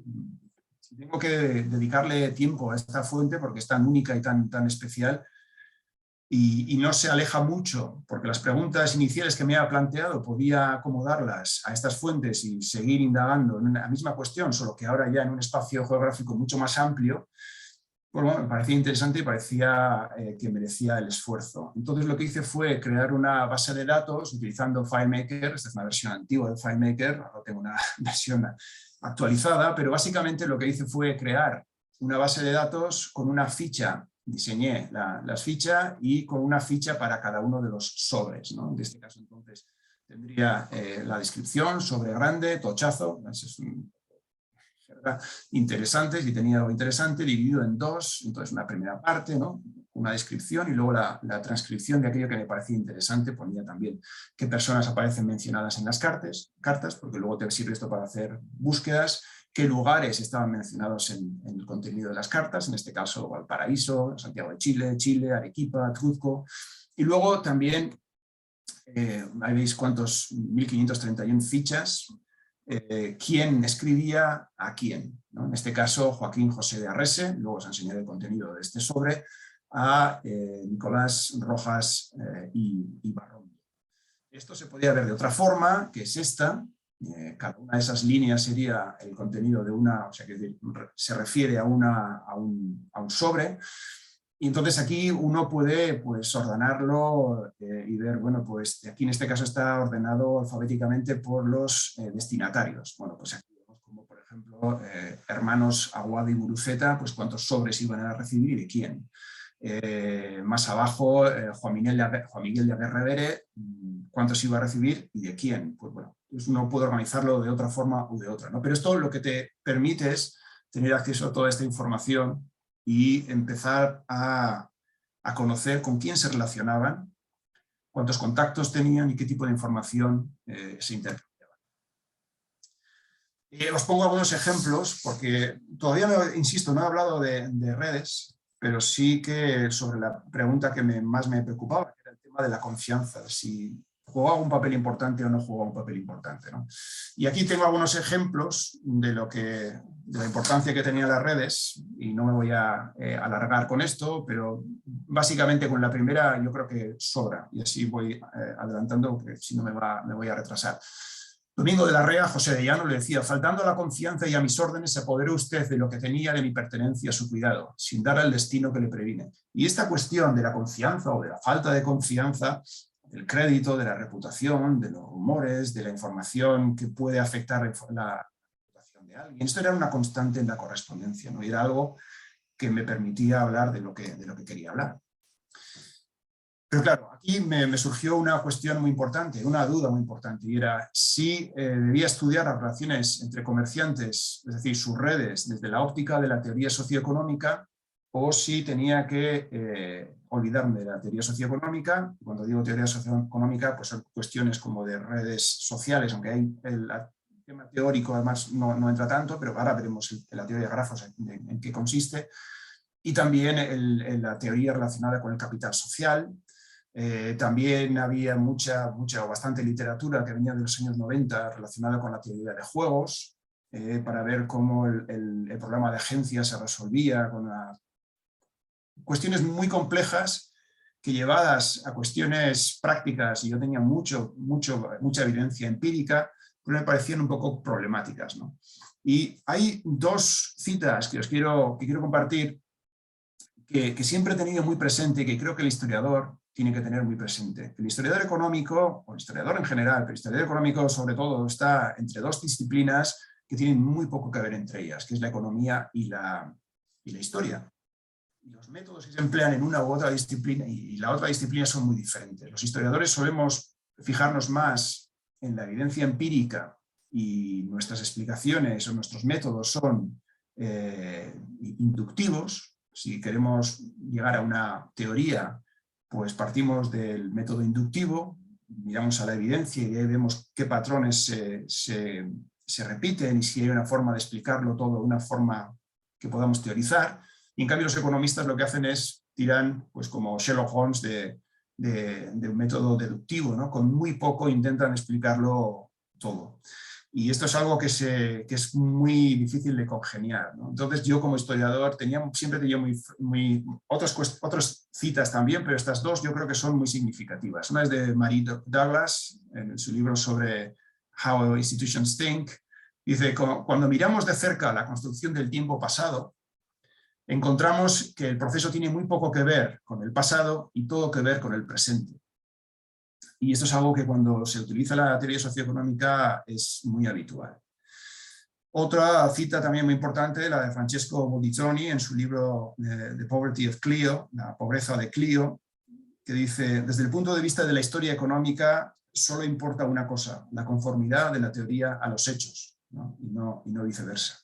si tengo que dedicarle tiempo a esta fuente porque es tan única y tan especial, y no se aleja mucho, porque las preguntas iniciales que me había planteado podía acomodarlas a estas fuentes y seguir indagando en la misma cuestión, solo que ahora ya en un espacio geográfico mucho más amplio, pues bueno, me parecía interesante y parecía que merecía el esfuerzo. Entonces lo que hice fue crear una base de datos utilizando FileMaker. Esta es una versión antigua de FileMaker, ahora tengo una versión actualizada, pero básicamente lo que hice fue crear una base de datos con una ficha. Diseñé las fichas y con una ficha para cada uno de los sobres, ¿no? En este caso, entonces, tendría la descripción, sobre grande, tochazo, ese es interesantes, y tenía algo interesante dividido en dos. Entonces, una primera parte, ¿no? Una descripción, y luego la transcripción de aquello que me parecía interesante. Ponía también qué personas aparecen mencionadas en las cartas, porque luego te sirve esto para hacer búsquedas, qué lugares estaban mencionados en el contenido de las cartas, en este caso Valparaíso, Santiago de Chile, Arequipa, Truzco, y luego también, ahí veis cuántos, 1.531 fichas, quién escribía a quién, ¿no? En este caso Joaquín José de Arrese, luego os enseñaré el contenido de este sobre, a Nicolás Rojas y Barrón. Esto se podía ver de otra forma, que es esta. Cada una de esas líneas sería el contenido de una, o sea que se refiere a un sobre, y entonces aquí uno puede, pues, ordenarlo y ver, bueno, pues aquí en este caso está ordenado alfabéticamente por los destinatarios. Bueno, pues aquí vemos como, por ejemplo, hermanos Aguado y Guruceta, pues cuántos sobres iban a recibir y de quién. Más abajo, Juan Miguel de Aguerrevere, cuántos iba a recibir y de quién. Pues bueno, pues uno puede organizarlo de otra forma u de otra, ¿no? Pero esto lo que te permite es tener acceso a toda esta información y empezar a conocer con quién se relacionaban, cuántos contactos tenían y qué tipo de información se intercambiaban. Os pongo algunos ejemplos, porque todavía, insisto, no he hablado de redes, pero sí que sobre la pregunta que más me preocupaba, que era el tema de la confianza, si jugaba un papel importante o no jugaba un papel importante, ¿no? Y aquí tengo algunos ejemplos de la importancia que tenían las redes, y no me voy a alargar con esto, pero básicamente con la primera yo creo que sobra, y así voy adelantando, porque si no me voy a retrasar. Domingo de la Rea, José de Llano, le decía: faltando a la confianza y a mis órdenes, se apoderó usted de lo que tenía de mi pertenencia a su cuidado, sin dar al destino que le previne. Y esta cuestión de la confianza o de la falta de confianza, del crédito, de la reputación, de los rumores, de la información que puede afectar la reputación de alguien, esto era una constante en la correspondencia, ¿no? Y era algo que me permitía hablar de lo que quería hablar. Pero claro, aquí me surgió una cuestión muy importante, una duda muy importante, y era si debía estudiar las relaciones entre comerciantes, es decir, sus redes, desde la óptica de la teoría socioeconómica, o si tenía que olvidarme de la teoría socioeconómica. Cuando digo teoría socioeconómica, pues son cuestiones como de redes sociales, aunque hay el tema teórico además no entra tanto, pero ahora veremos la teoría de grafos en qué consiste. Y también la teoría relacionada con el capital social. También había mucha o bastante literatura que venía de los años 90 relacionada con la teoría de juegos, para ver cómo el problema de agencia se resolvía con cuestiones muy complejas que, llevadas a cuestiones prácticas, y yo tenía mucha evidencia empírica, pero me parecían un poco problemáticas, ¿no? Y hay dos citas que quiero compartir, que siempre he tenido muy presente y que creo que el historiador tiene que tener muy presente. El historiador económico, o el historiador en general, pero el historiador económico sobre todo, está entre dos disciplinas que tienen muy poco que ver entre ellas, que es la economía y la historia. Y los métodos que se emplean en una u otra disciplina y la otra disciplina son muy diferentes. Los historiadores solemos fijarnos más en la evidencia empírica y nuestras explicaciones o nuestros métodos son inductivos. Si queremos llegar a una teoría, pues partimos del método inductivo, miramos a la evidencia y ahí vemos qué patrones se repiten y si hay una forma de explicarlo todo, una forma que podamos teorizar. Y en cambio los economistas lo que hacen es tiran, pues como Sherlock Holmes, de un método deductivo, ¿no? Con muy poco intentan explicarlo todo. Y esto es algo que es muy difícil de congeniar, ¿no? Entonces yo como historiador siempre tenía otras citas también, pero estas dos yo creo que son muy significativas. Una es de Mary Douglas, en su libro sobre How Institutions Think. Dice: cuando miramos de cerca la construcción del tiempo pasado, encontramos que el proceso tiene muy poco que ver con el pasado y todo que ver con el presente. Y esto es algo que cuando se utiliza la teoría socioeconómica es muy habitual. Otra cita también muy importante, la de Francesco Bodizzoni en su libro The Poverty of Clio, la pobreza de Clio, que dice: desde el punto de vista de la historia económica solo importa una cosa, la conformidad de la teoría a los hechos, ¿no? Y no viceversa.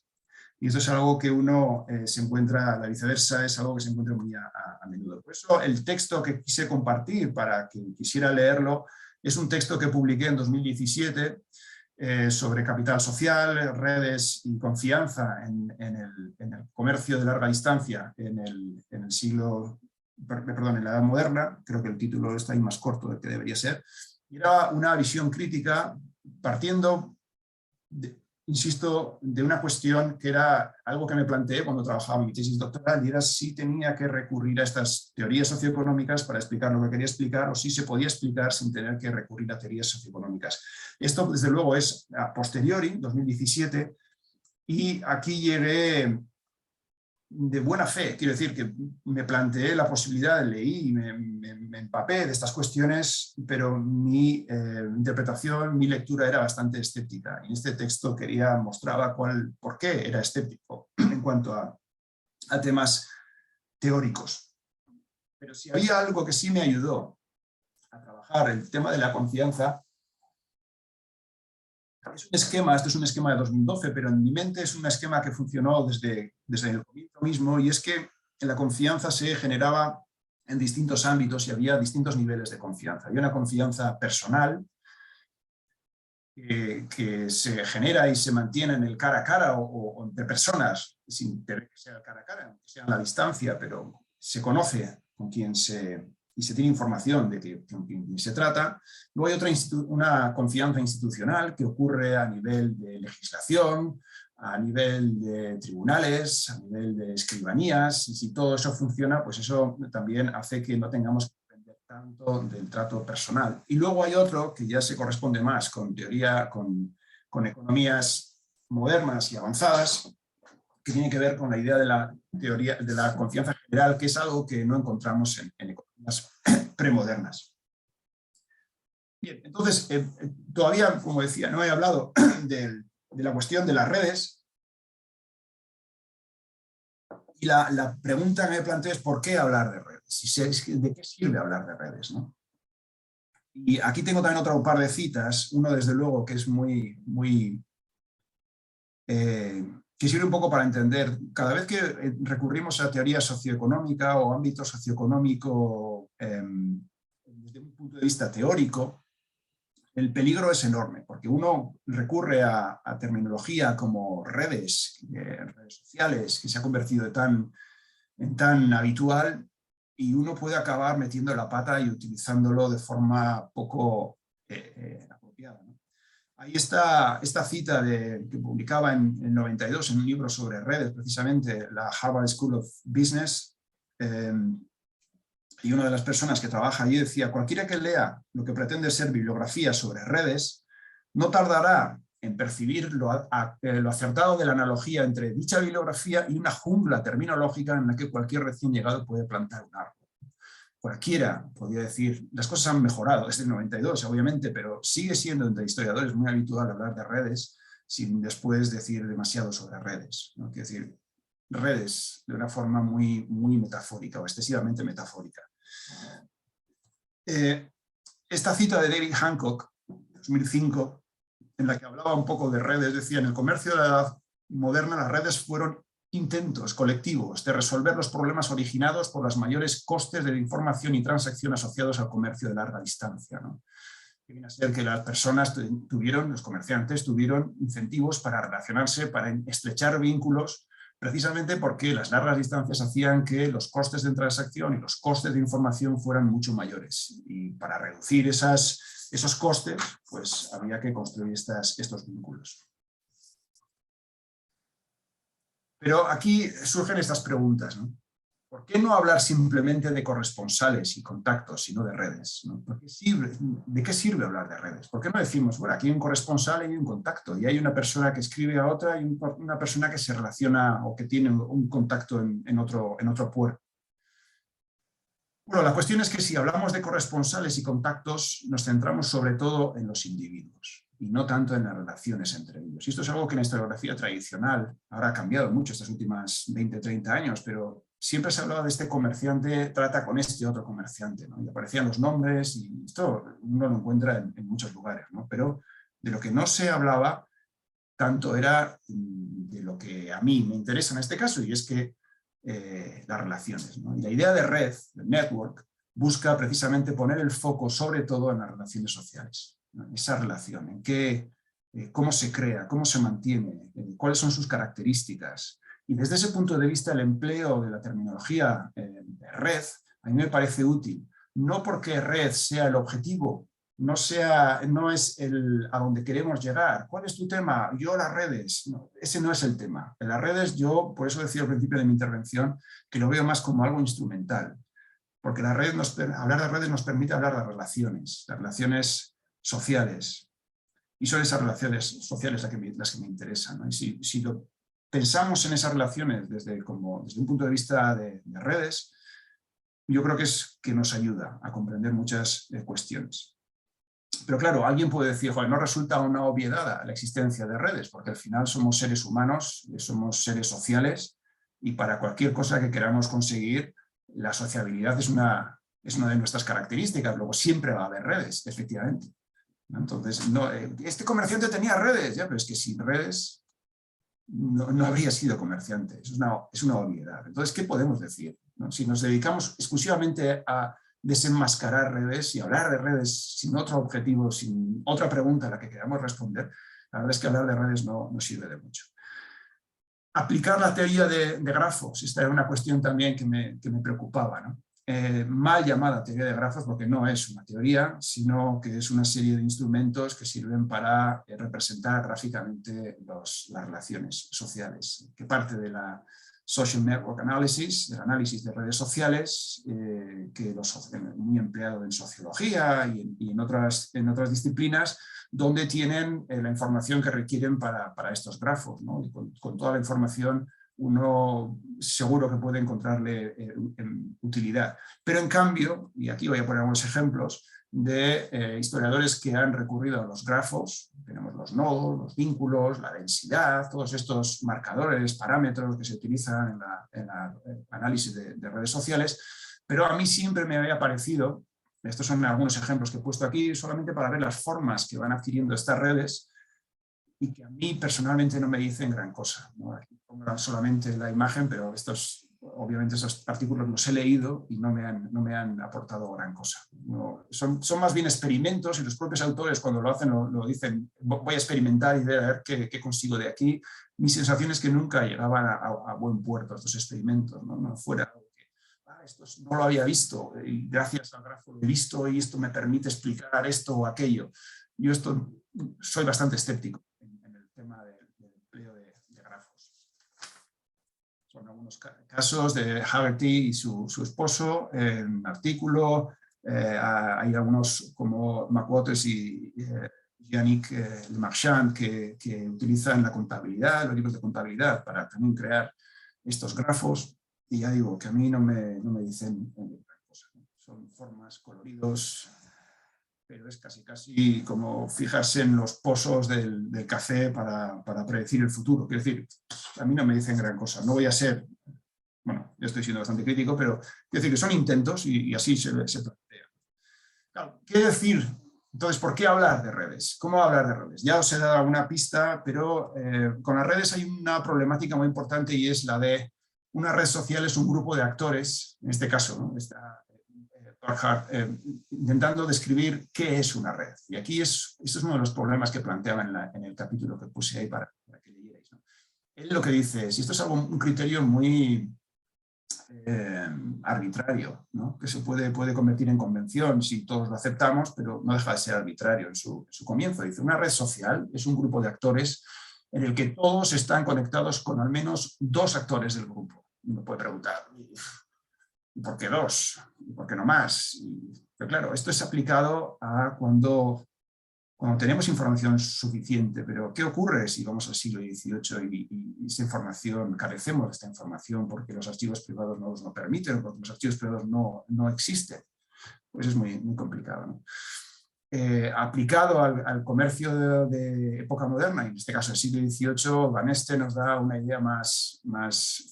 Y esto es algo que uno se encuentra, la viceversa es algo que se encuentra muy a menudo. Por eso el texto que quise compartir para quien quisiera leerlo es un texto que publiqué en 2017 sobre capital social, redes y confianza en el comercio de larga distancia en la Edad Moderna. Creo que el título está ahí más corto del que debería ser. Y era una visión crítica partiendo insisto, de una cuestión que era algo que me planteé cuando trabajaba en mi tesis doctoral, y era si tenía que recurrir a estas teorías socioeconómicas para explicar lo que quería explicar, o si se podía explicar sin tener que recurrir a teorías socioeconómicas. Esto, desde luego, es a posteriori, 2017, y aquí llegué de buena fe, quiero decir que me planteé la posibilidad, leí, me empapé de estas cuestiones, pero mi interpretación, mi lectura era bastante escéptica. Y en este texto mostraba por qué era escéptico en cuanto a temas teóricos. Pero si había algo que sí me ayudó a trabajar el tema de la confianza, es un esquema, esto es un esquema de 2012, pero en mi mente es un esquema que funcionó desde el comienzo mismo, y es que la confianza se generaba en distintos ámbitos y había distintos niveles de confianza. Había una confianza personal que se genera y se mantiene en el cara a cara o entre personas, sin tener que ser el cara a cara, aunque sea a la distancia, pero se conoce con quién y se tiene información de quién se trata. Luego hay una confianza institucional que ocurre a nivel de legislación, a nivel de tribunales, a nivel de escribanías, y si todo eso funciona, pues eso también hace que no tengamos que depender tanto del trato personal. Y luego hay otro que ya se corresponde más con teoría, con economías modernas y avanzadas, que tiene que ver con la idea de la teoría de la confianza general, que es algo que no encontramos en economías premodernas. Bien, entonces, todavía, como decía, no he hablado de la cuestión de las redes, y la pregunta que me planteo es ¿por qué hablar de redes? ¿De qué sirve hablar de redes, ¿no? Y aquí tengo también otro par de citas, uno desde luego que es muy que sirve un poco para entender, cada vez que recurrimos a teoría socioeconómica o ámbito socioeconómico desde un punto de vista teórico, el peligro es enorme, porque uno recurre a terminología como redes sociales, que se ha convertido en tan habitual, y uno puede acabar metiendo la pata y utilizándolo de forma poco apropiada, ¿no? Ahí está esta cita que publicaba en el 92 en un libro sobre redes, precisamente la Harvard School of Business, y una de las personas que trabaja allí decía: cualquiera que lea lo que pretende ser bibliografía sobre redes no tardará en percibir lo acertado de la analogía entre dicha bibliografía y una jungla terminológica en la que cualquier recién llegado puede plantar un árbol. Cualquiera podría decir, las cosas han mejorado desde el 92, obviamente, pero sigue siendo entre historiadores muy habitual hablar de redes sin después decir demasiado sobre redes, ¿no? Quiero decir, redes de una forma muy, muy metafórica o excesivamente metafórica. Esta cita de David Hancock, 2005, en la que hablaba un poco de redes, decía: en el comercio de la edad moderna las redes fueron intentos colectivos de resolver los problemas originados por los mayores costes de información y transacción asociados al comercio de larga distancia, ¿no? Que viene a ser que las personas los comerciantes tuvieron incentivos para relacionarse, para estrechar vínculos, precisamente porque las largas distancias hacían que los costes de transacción y los costes de información fueran mucho mayores. Y para reducir esos costes, pues había que construir estos vínculos. Pero aquí surgen estas preguntas, ¿no? ¿Por qué no hablar simplemente de corresponsales y contactos, sino de redes, ¿no? ¿De qué sirve hablar de redes? ¿Por qué no decimos, bueno, aquí hay un corresponsal y hay un contacto, y hay una persona que escribe a otra y una persona que se relaciona o que tiene un contacto en otro puerto? Bueno, la cuestión es que si hablamos de corresponsales y contactos, nos centramos sobre todo en los individuos y no tanto en las relaciones entre ellos. Y esto es algo que en la historiografía tradicional ahora ha cambiado mucho estos últimos 20, 30 años, pero siempre se hablaba de este comerciante trata con este otro comerciante, ¿no? Y aparecían los nombres, y esto uno lo encuentra en muchos lugares, ¿no? Pero de lo que no se hablaba tanto era de lo que a mí me interesa en este caso, y es que las relaciones, ¿no? Y la idea de red, de network, busca precisamente poner el foco sobre todo en las relaciones sociales, ¿no? Esa relación, cómo se crea, cómo se mantiene, cuáles son sus características. Y desde ese punto de vista el empleo de la terminología de red a mí me parece útil, no porque red sea el objetivo, no es a donde queremos llegar. ¿Cuál es tu tema? Yo las redes. No, ese no es el tema. En las redes yo, por eso decía al principio de mi intervención, que lo veo más como algo instrumental, porque hablar de redes nos permite hablar de las relaciones sociales, y son esas relaciones sociales las que me interesan, ¿no? Y si lo pensamos en esas relaciones desde un punto de vista de redes, yo creo que nos ayuda a comprender muchas cuestiones. Pero claro, alguien puede decir, joder, no resulta una obviedad la existencia de redes, porque al final somos seres humanos, somos seres sociales, y para cualquier cosa que queramos conseguir, la sociabilidad es una de nuestras características. Luego siempre va a haber redes, efectivamente, ¿no? Entonces, este comerciante tenía redes, ya, pero es que sin redes no habría sido comerciante. Eso es una obviedad. Entonces, ¿qué podemos decir, ¿no? Si nos dedicamos exclusivamente a desenmascarar redes y hablar de redes sin otro objetivo, sin otra pregunta a la que queramos responder, la verdad es que hablar de redes no sirve de mucho. Aplicar la teoría de grafos, esta era una cuestión también que me preocupaba, ¿no? Mal llamada teoría de grafos, porque no es una teoría, sino que es una serie de instrumentos que sirven para representar gráficamente las relaciones sociales, que parte de la Social Network Analysis, del análisis de redes sociales, que muy empleado en sociología y en otras disciplinas, donde tienen la información que requieren para estos grafos, ¿no? Y con toda la información uno seguro que puede encontrarle utilidad. Pero en cambio, y aquí voy a poner algunos ejemplos de historiadores que han recurrido a los grafos, tenemos los nodos, los vínculos, la densidad, todos estos marcadores, parámetros que se utilizan en el análisis de redes sociales, pero a mí siempre me había parecido, estos son algunos ejemplos que he puesto aquí, solamente para ver las formas que van adquiriendo estas redes, y que a mí personalmente no me dicen gran cosa, ¿no? Aquí pongo solamente la imagen, pero obviamente estos artículos los he leído y no me han aportado gran cosa. No, son más bien experimentos, y los propios autores cuando lo hacen lo dicen, voy a experimentar y ver a ver qué consigo de aquí. Mi sensación es que nunca llegaban a buen puerto estos experimentos, no fuera esto no lo había visto y gracias al grafo lo he visto y esto me permite explicar esto o aquello. Yo soy bastante escéptico en el tema del empleo de grafos. Son algunos casos de Haggerty y su esposo en un artículo. Hay algunos como McWaters y Yannick Lemarchand que utilizan la contabilidad, los libros de contabilidad para también crear estos grafos. Y ya digo que a mí no me dicen gran cosa, ¿no? Son formas, coloridos, pero es casi como fijarse en los pozos del café para predecir el futuro. Quiero decir, a mí no me dicen gran cosa. No voy a ser, bueno, yo estoy siendo bastante crítico, pero quiero decir que son intentos y así se plantea. Claro, ¿qué decir? Entonces, ¿por qué hablar de redes? ¿Cómo hablar de redes? Ya os he dado alguna pista, pero con las redes hay una problemática muy importante y es la de una red social es un grupo de actores, en este caso, ¿no? Está Barhart intentando describir qué es una red. Y aquí esto es uno de los problemas que planteaba en el capítulo que puse ahí para que leyerais, ¿no? Él lo que dice es, y esto es un criterio muy arbitrario, ¿no? Que se puede convertir en convención si todos lo aceptamos, pero no deja de ser arbitrario en su comienzo. Dice, una red social es un grupo de actores en el que todos están conectados con al menos dos actores del grupo. Uno puede preguntar, ¿y por qué dos? ¿Y por qué no más? Pero claro, esto es aplicado a cuando tenemos información suficiente, pero ¿qué ocurre si vamos al siglo XVIII y esta información, carecemos de esta información porque los archivos privados no nos lo permiten o porque los archivos privados no existen? Pues es muy, muy complicado, ¿no? Aplicado al comercio de época moderna, en este caso del siglo XVIII, Van Este nos da una idea más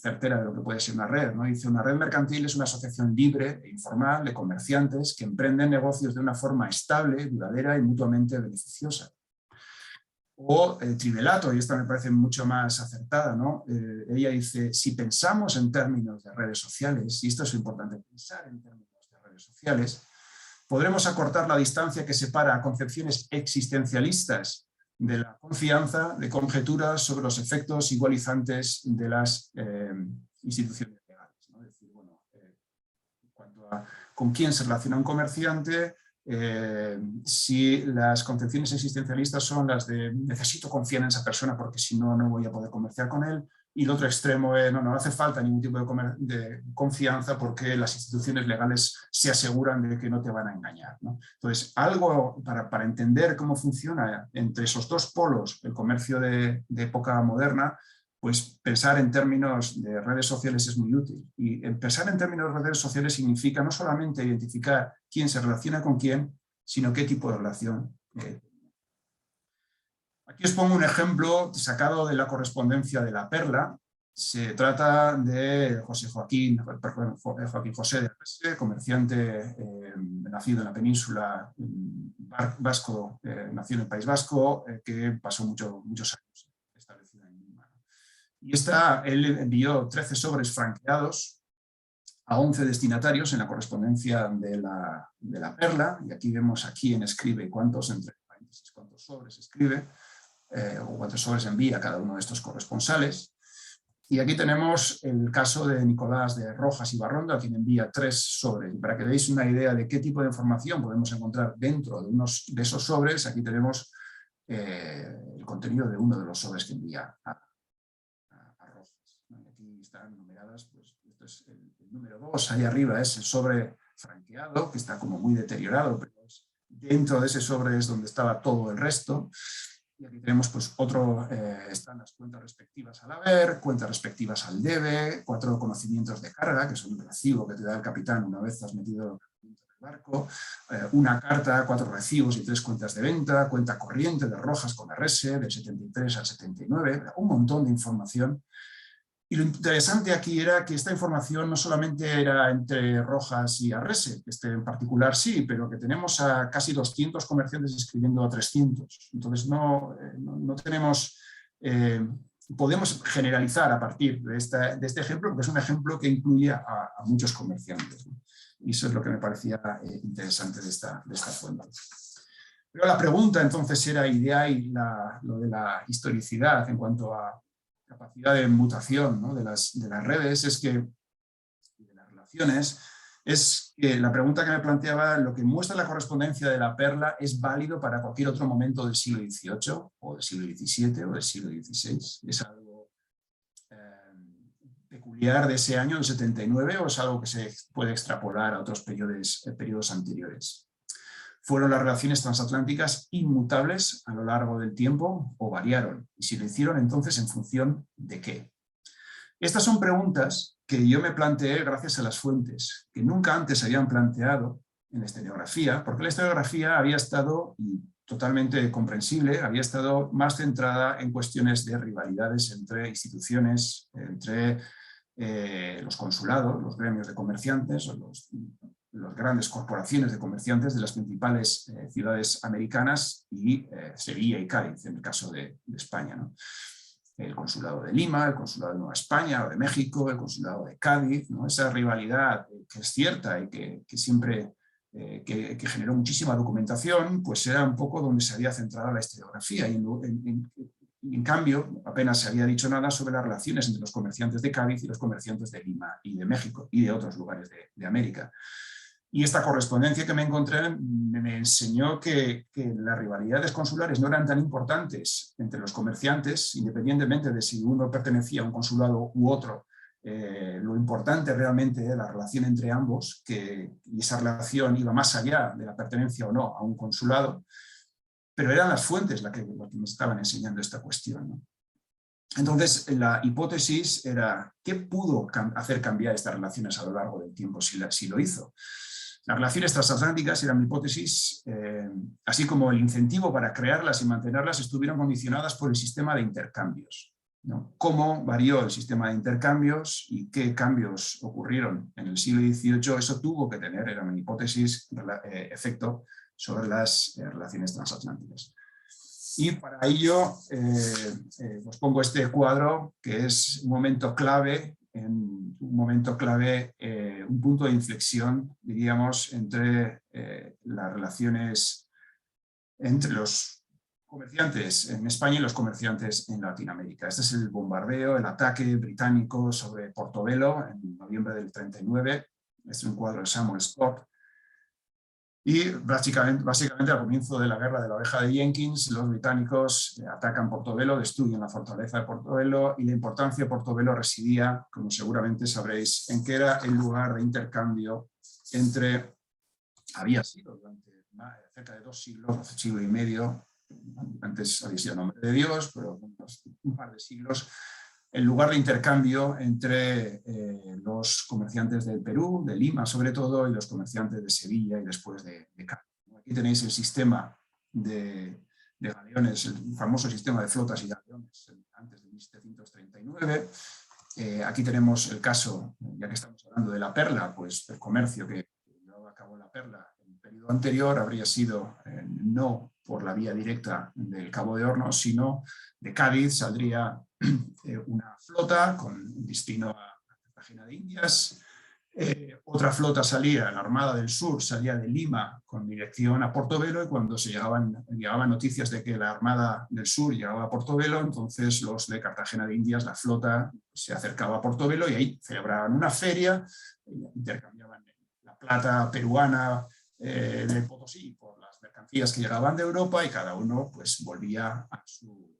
certera de lo que puede ser una red, ¿no? Dice, una red mercantil es una asociación libre e informal de comerciantes que emprenden negocios de una forma estable, duradera y mutuamente beneficiosa. O Trivelato, y esta me parece mucho más acertada, ¿no? Ella dice, si pensamos en términos de redes sociales, y esto es importante, pensar en términos de redes sociales, podremos acortar la distancia que separa concepciones existencialistas de la confianza de conjeturas sobre los efectos igualizantes de las instituciones legales, ¿no? Es decir, bueno, en cuanto a con quién se relaciona un comerciante, si las concepciones existencialistas son las de necesito confiar en esa persona porque si no, no voy a poder comerciar con él, y el otro extremo es no hace falta ningún tipo de confianza porque las instituciones legales se aseguran de que no te van a engañar, ¿no? Entonces, algo para entender cómo funciona entre esos dos polos el comercio de época moderna, pues pensar en términos de redes sociales es muy útil. Y pensar en términos de redes sociales significa no solamente identificar quién se relaciona con quién, sino qué tipo de relación. Aquí os pongo un ejemplo sacado de la correspondencia de La Perla. Se trata de Joaquín José de Arrese, comerciante nacido en la península vasco, nació en el País Vasco, que pasó muchos años establecido en Lima. Y él envió 13 sobres franqueados a 11 destinatarios en la correspondencia de la Perla, y aquí vemos a quién escribe cuántos, entre paréntesis, cuántos sobres escribe, o cuántos sobres envía cada uno de estos corresponsales. Y aquí tenemos el caso de Nicolás de Rojas y Barrondo, a quien envía 3 sobres. Y para que veáis una idea de qué tipo de información podemos encontrar dentro de esos sobres, aquí tenemos el contenido de uno de los sobres que envía a Rojas. Aquí están numeradas, pues esto es el número 2, ahí arriba es el sobre franqueado, que está como muy deteriorado, pero dentro de ese sobre es donde estaba todo el resto. Y aquí tenemos pues están las cuentas respectivas al haber, cuentas respectivas al debe, 4 conocimientos de carga, que son un recibo que te da el capitán una vez has metido el barco, una carta, 4 recibos y 3 cuentas de venta, cuenta corriente de Rojas con Arrese, del 73 al 79, un montón de información Y lo interesante aquí era que esta información no solamente era entre Rojas y Arrese, que este en particular sí, pero que tenemos a casi 200 comerciantes escribiendo a 300. Entonces no tenemos, podemos generalizar a partir de este ejemplo, porque es un ejemplo que incluye a muchos comerciantes, ¿no? Y eso es lo que me parecía interesante de esta fuente. Pero la pregunta entonces era, y de ahí lo de la historicidad en cuanto a capacidad de mutación, ¿no?, de las redes, de las relaciones, es que la pregunta que me planteaba, lo que muestra la correspondencia de la perla es válido para cualquier otro momento del siglo XVIII o del siglo XVII o del siglo XVI. ¿Es algo peculiar de ese año, del 79, o es algo que se puede extrapolar a otros periodos anteriores? ¿Fueron las relaciones transatlánticas inmutables a lo largo del tiempo o variaron? Y si lo hicieron, entonces, ¿en función de qué? Estas son preguntas que yo me planteé gracias a las fuentes, que nunca antes se habían planteado en la historiografía, porque la historiografía había estado, y totalmente comprensible, había estado más centrada en cuestiones de rivalidades entre instituciones, entre los consulados, los gremios de comerciantes, o las grandes corporaciones de comerciantes de las principales ciudades americanas y Sevilla y Cádiz, en el caso de España, ¿no? El consulado de Lima, el consulado de Nueva España o de México, el consulado de Cádiz, ¿no? Esa rivalidad que es cierta y que siempre que generó muchísima documentación, pues era un poco donde se había centrado la historiografía, y en cambio apenas se había dicho nada sobre las relaciones entre los comerciantes de Cádiz y los comerciantes de Lima y de México y de otros lugares de América. Y esta correspondencia que me encontré me enseñó que las rivalidades consulares no eran tan importantes entre los comerciantes, independientemente de si uno pertenecía a un consulado u otro. Lo importante realmente era la relación entre ambos, y esa relación iba más allá de la pertenencia o no a un consulado, pero eran las fuentes las que me estaban enseñando esta cuestión, ¿no? Entonces, la hipótesis era, ¿qué pudo hacer cambiar estas relaciones a lo largo del tiempo si lo hizo? Las relaciones transatlánticas, era mi hipótesis, así como el incentivo para crearlas y mantenerlas, estuvieron condicionadas por el sistema de intercambios, ¿no? ¿Cómo varió el sistema de intercambios y qué cambios ocurrieron en el siglo XVIII? Eso tuvo que tener, era mi hipótesis, efecto sobre las relaciones transatlánticas. Y para ello os pongo este cuadro, que es un momento clave, un punto de inflexión, diríamos, entre las relaciones entre los comerciantes en España y los comerciantes en Latinoamérica. Este es el bombardeo, el ataque británico sobre Portobelo en noviembre del 39. Este es un cuadro de Samuel Scott. Y básicamente al comienzo de la guerra de la oveja de Jenkins, los británicos atacan Portobelo, destruyen la fortaleza de Portobelo, y la importancia de Portobelo residía, como seguramente sabréis, en que era el lugar de intercambio había sido durante cerca de 2 siglos, siglo y medio, antes había sido Nombre de Dios, pero un par de siglos, el lugar de intercambio entre los comerciantes del Perú, de Lima sobre todo, y los comerciantes de Sevilla y después de Cádiz. Aquí tenéis el sistema de galeones, el famoso sistema de flotas y galeones antes de 1739. Aquí tenemos el caso, ya que estamos hablando de la perla, pues el comercio que llevaba a cabo la perla en el periodo anterior habría sido no por la vía directa del Cabo de Hornos, sino de Cádiz saldría una flota con destino a Cartagena de Indias, otra flota salía, la Armada del Sur salía de Lima con dirección a Portobelo, y cuando llegaban noticias de que la Armada del Sur llegaba a Portobelo, entonces los de Cartagena de Indias, la flota, se acercaba a Portobelo y ahí celebraban una feria, intercambiaban la plata peruana de Potosí por las mercancías que llegaban de Europa, y cada uno pues volvía a su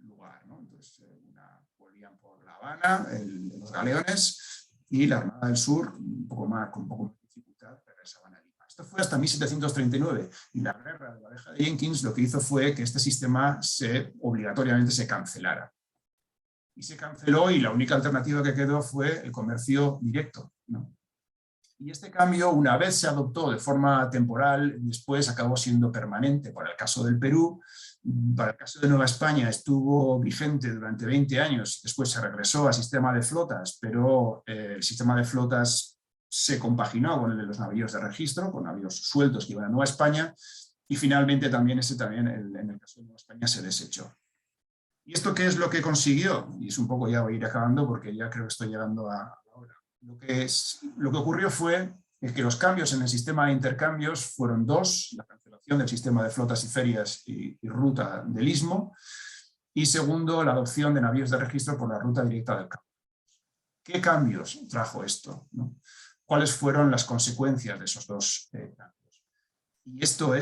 lugar, ¿no? Entonces volvían por La Habana, los galeones, y la Armada del Sur, con poco más dificultad, regresaban a Lima. Esto fue hasta 1739, y la guerra de la oveja de Jenkins lo que hizo fue que este sistema obligatoriamente se cancelara. Y se canceló, y la única alternativa que quedó fue el comercio directo, ¿no? Y este cambio, una vez se adoptó de forma temporal, después acabó siendo permanente. Para el caso del Perú, Para el caso de Nueva España estuvo vigente durante 20 años, después se regresó al sistema de flotas, pero el sistema de flotas se compaginó con el de los navíos de registro, con navíos sueltos que iban a Nueva España, y finalmente también en el caso de Nueva España se desechó. ¿Y esto qué es lo que consiguió? Y es un poco, ya voy a ir acabando porque ya creo que estoy llegando a la hora. Lo que ocurrió fue que los cambios en el sistema de intercambios fueron dos: la cancelación del sistema de flotas y ferias y ruta del Istmo, y segundo, la adopción de navíos de registro por la ruta directa del Cabo. ¿Qué cambios trajo esto, ¿no? ¿Cuáles fueron las consecuencias de esos dos cambios? Y esto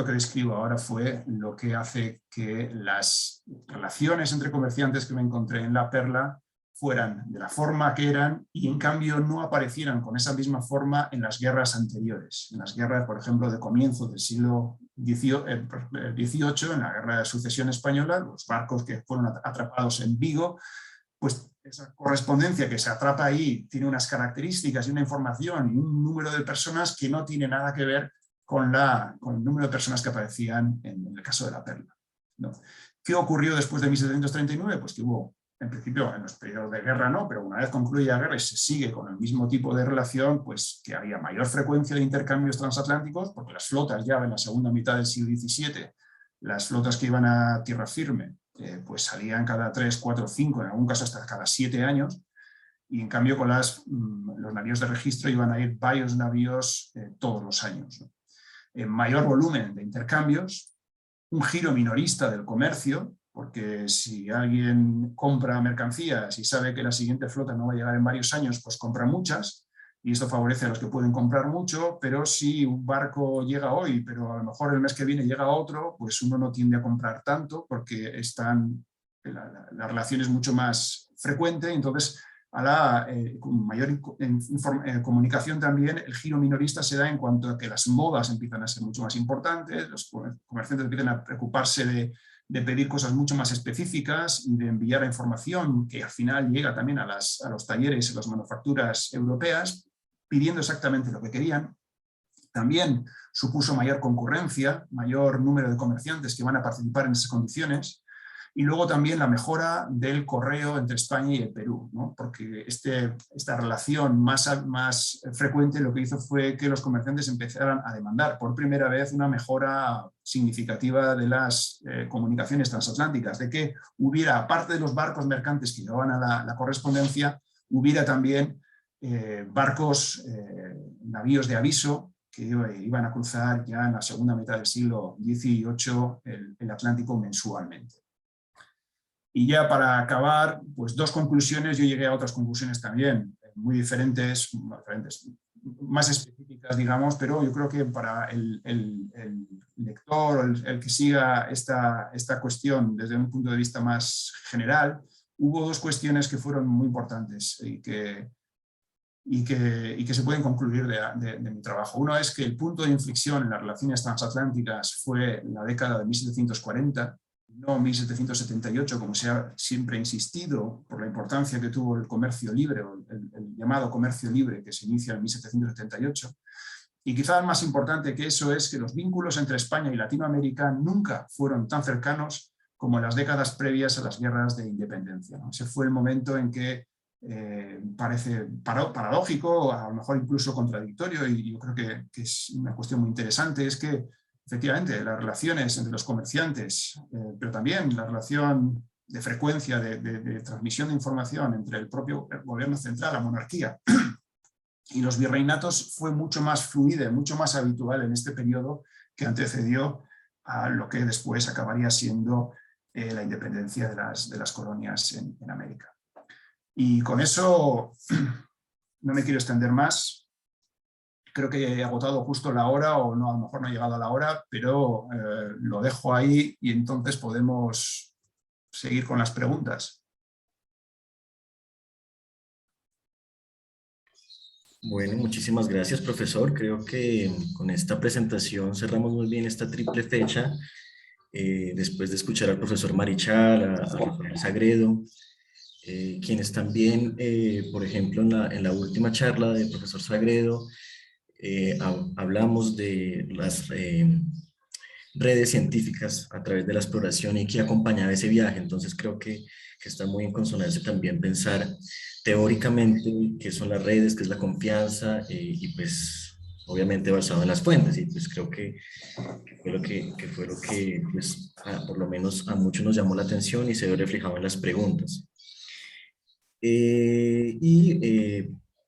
que describo ahora fue lo que hace que las relaciones entre comerciantes que me encontré en La Perla fueran de la forma que eran y en cambio no aparecieran con esa misma forma en las guerras anteriores. En las guerras, por ejemplo, de comienzo del siglo XVIII, en la Guerra de Sucesión Española, los barcos que fueron atrapados en Vigo, pues esa correspondencia que se atrapa ahí tiene unas características y una información y un número de personas que no tiene nada que ver con el número de personas que aparecían en el caso de La Perla, ¿no? ¿Qué ocurrió después de 1739? Pues que hubo, en principio, en los periodos de guerra no, pero una vez concluye la guerra y se sigue con el mismo tipo de relación, pues que había mayor frecuencia de intercambios transatlánticos, porque las flotas ya en la segunda mitad del siglo XVII, las flotas que iban a tierra firme, pues salían cada 3, 4, 5, en algún caso hasta cada 7 años, y en cambio con los navíos de registro iban a ir varios navíos todos los años, ¿no? Mayor volumen de intercambios, un giro minorista del comercio, porque si alguien compra mercancías y sabe que la siguiente flota no va a llegar en varios años, pues compra muchas, y esto favorece a los que pueden comprar mucho, pero si un barco llega hoy, pero a lo mejor el mes que viene llega otro, pues uno no tiende a comprar tanto porque la relación es mucho más frecuente, entonces a la mayor comunicación también el giro minorista se da en cuanto a que las modas empiezan a ser mucho más importantes, los comerciantes empiezan a preocuparse de pedir cosas mucho más específicas y de enviar la información que al final llega también a los talleres y las manufacturas europeas, pidiendo exactamente lo que querían. También supuso mayor concurrencia, mayor número de comerciantes que van a participar en esas condiciones. Y luego también la mejora del correo entre España y el Perú, ¿no? Porque esta relación más frecuente lo que hizo fue que los comerciantes empezaran a demandar por primera vez una mejora significativa de las comunicaciones transatlánticas, de que hubiera, aparte de los barcos mercantes que llevaban a la correspondencia, hubiera también navíos de aviso que iban a cruzar ya en la segunda mitad del siglo XVIII el Atlántico mensualmente. Y ya para acabar, pues dos conclusiones. Yo llegué a otras conclusiones también, muy diferentes, más específicas, digamos, pero yo creo que para el lector o el que siga esta cuestión desde un punto de vista más general, hubo dos cuestiones que fueron muy importantes y que se pueden concluir de mi trabajo. Uno es que el punto de inflexión en las relaciones transatlánticas fue la década de 1740, no 1778, como se ha siempre insistido, por la importancia que tuvo el comercio libre, o el llamado comercio libre que se inicia en 1778. Y quizá más importante que eso es que los vínculos entre España y Latinoamérica nunca fueron tan cercanos como en las décadas previas a las guerras de independencia, ¿no? Ese fue el momento en que parece paradójico, a lo mejor incluso contradictorio, y yo creo que es una cuestión muy interesante, es que efectivamente las relaciones entre los comerciantes, pero también la relación de frecuencia de transmisión de información entre el propio gobierno central, la monarquía, y los virreinatos fue mucho más fluida, mucho más habitual en este periodo que antecedió a lo que después acabaría siendo la independencia de las colonias en América. Y con eso no me quiero extender más. Creo que he agotado justo la hora, o no, a lo mejor no he llegado a la hora, pero lo dejo ahí y entonces podemos seguir con las preguntas.
Bueno, muchísimas gracias, profesor. Creo que con esta presentación cerramos muy bien esta triple fecha. Después de escuchar al profesor Marichal, a Rafael Sagredo, quienes también, por ejemplo, en la última charla del profesor Sagredo, hablamos de redes científicas a través de la exploración y que acompañaba ese viaje. Entonces creo que está muy en consonancia también pensar teóricamente qué son las redes, qué es la confianza y pues obviamente basado en las fuentes. Y pues creo que fue lo que pues, por lo menos a muchos nos llamó la atención y se ve reflejado en las preguntas.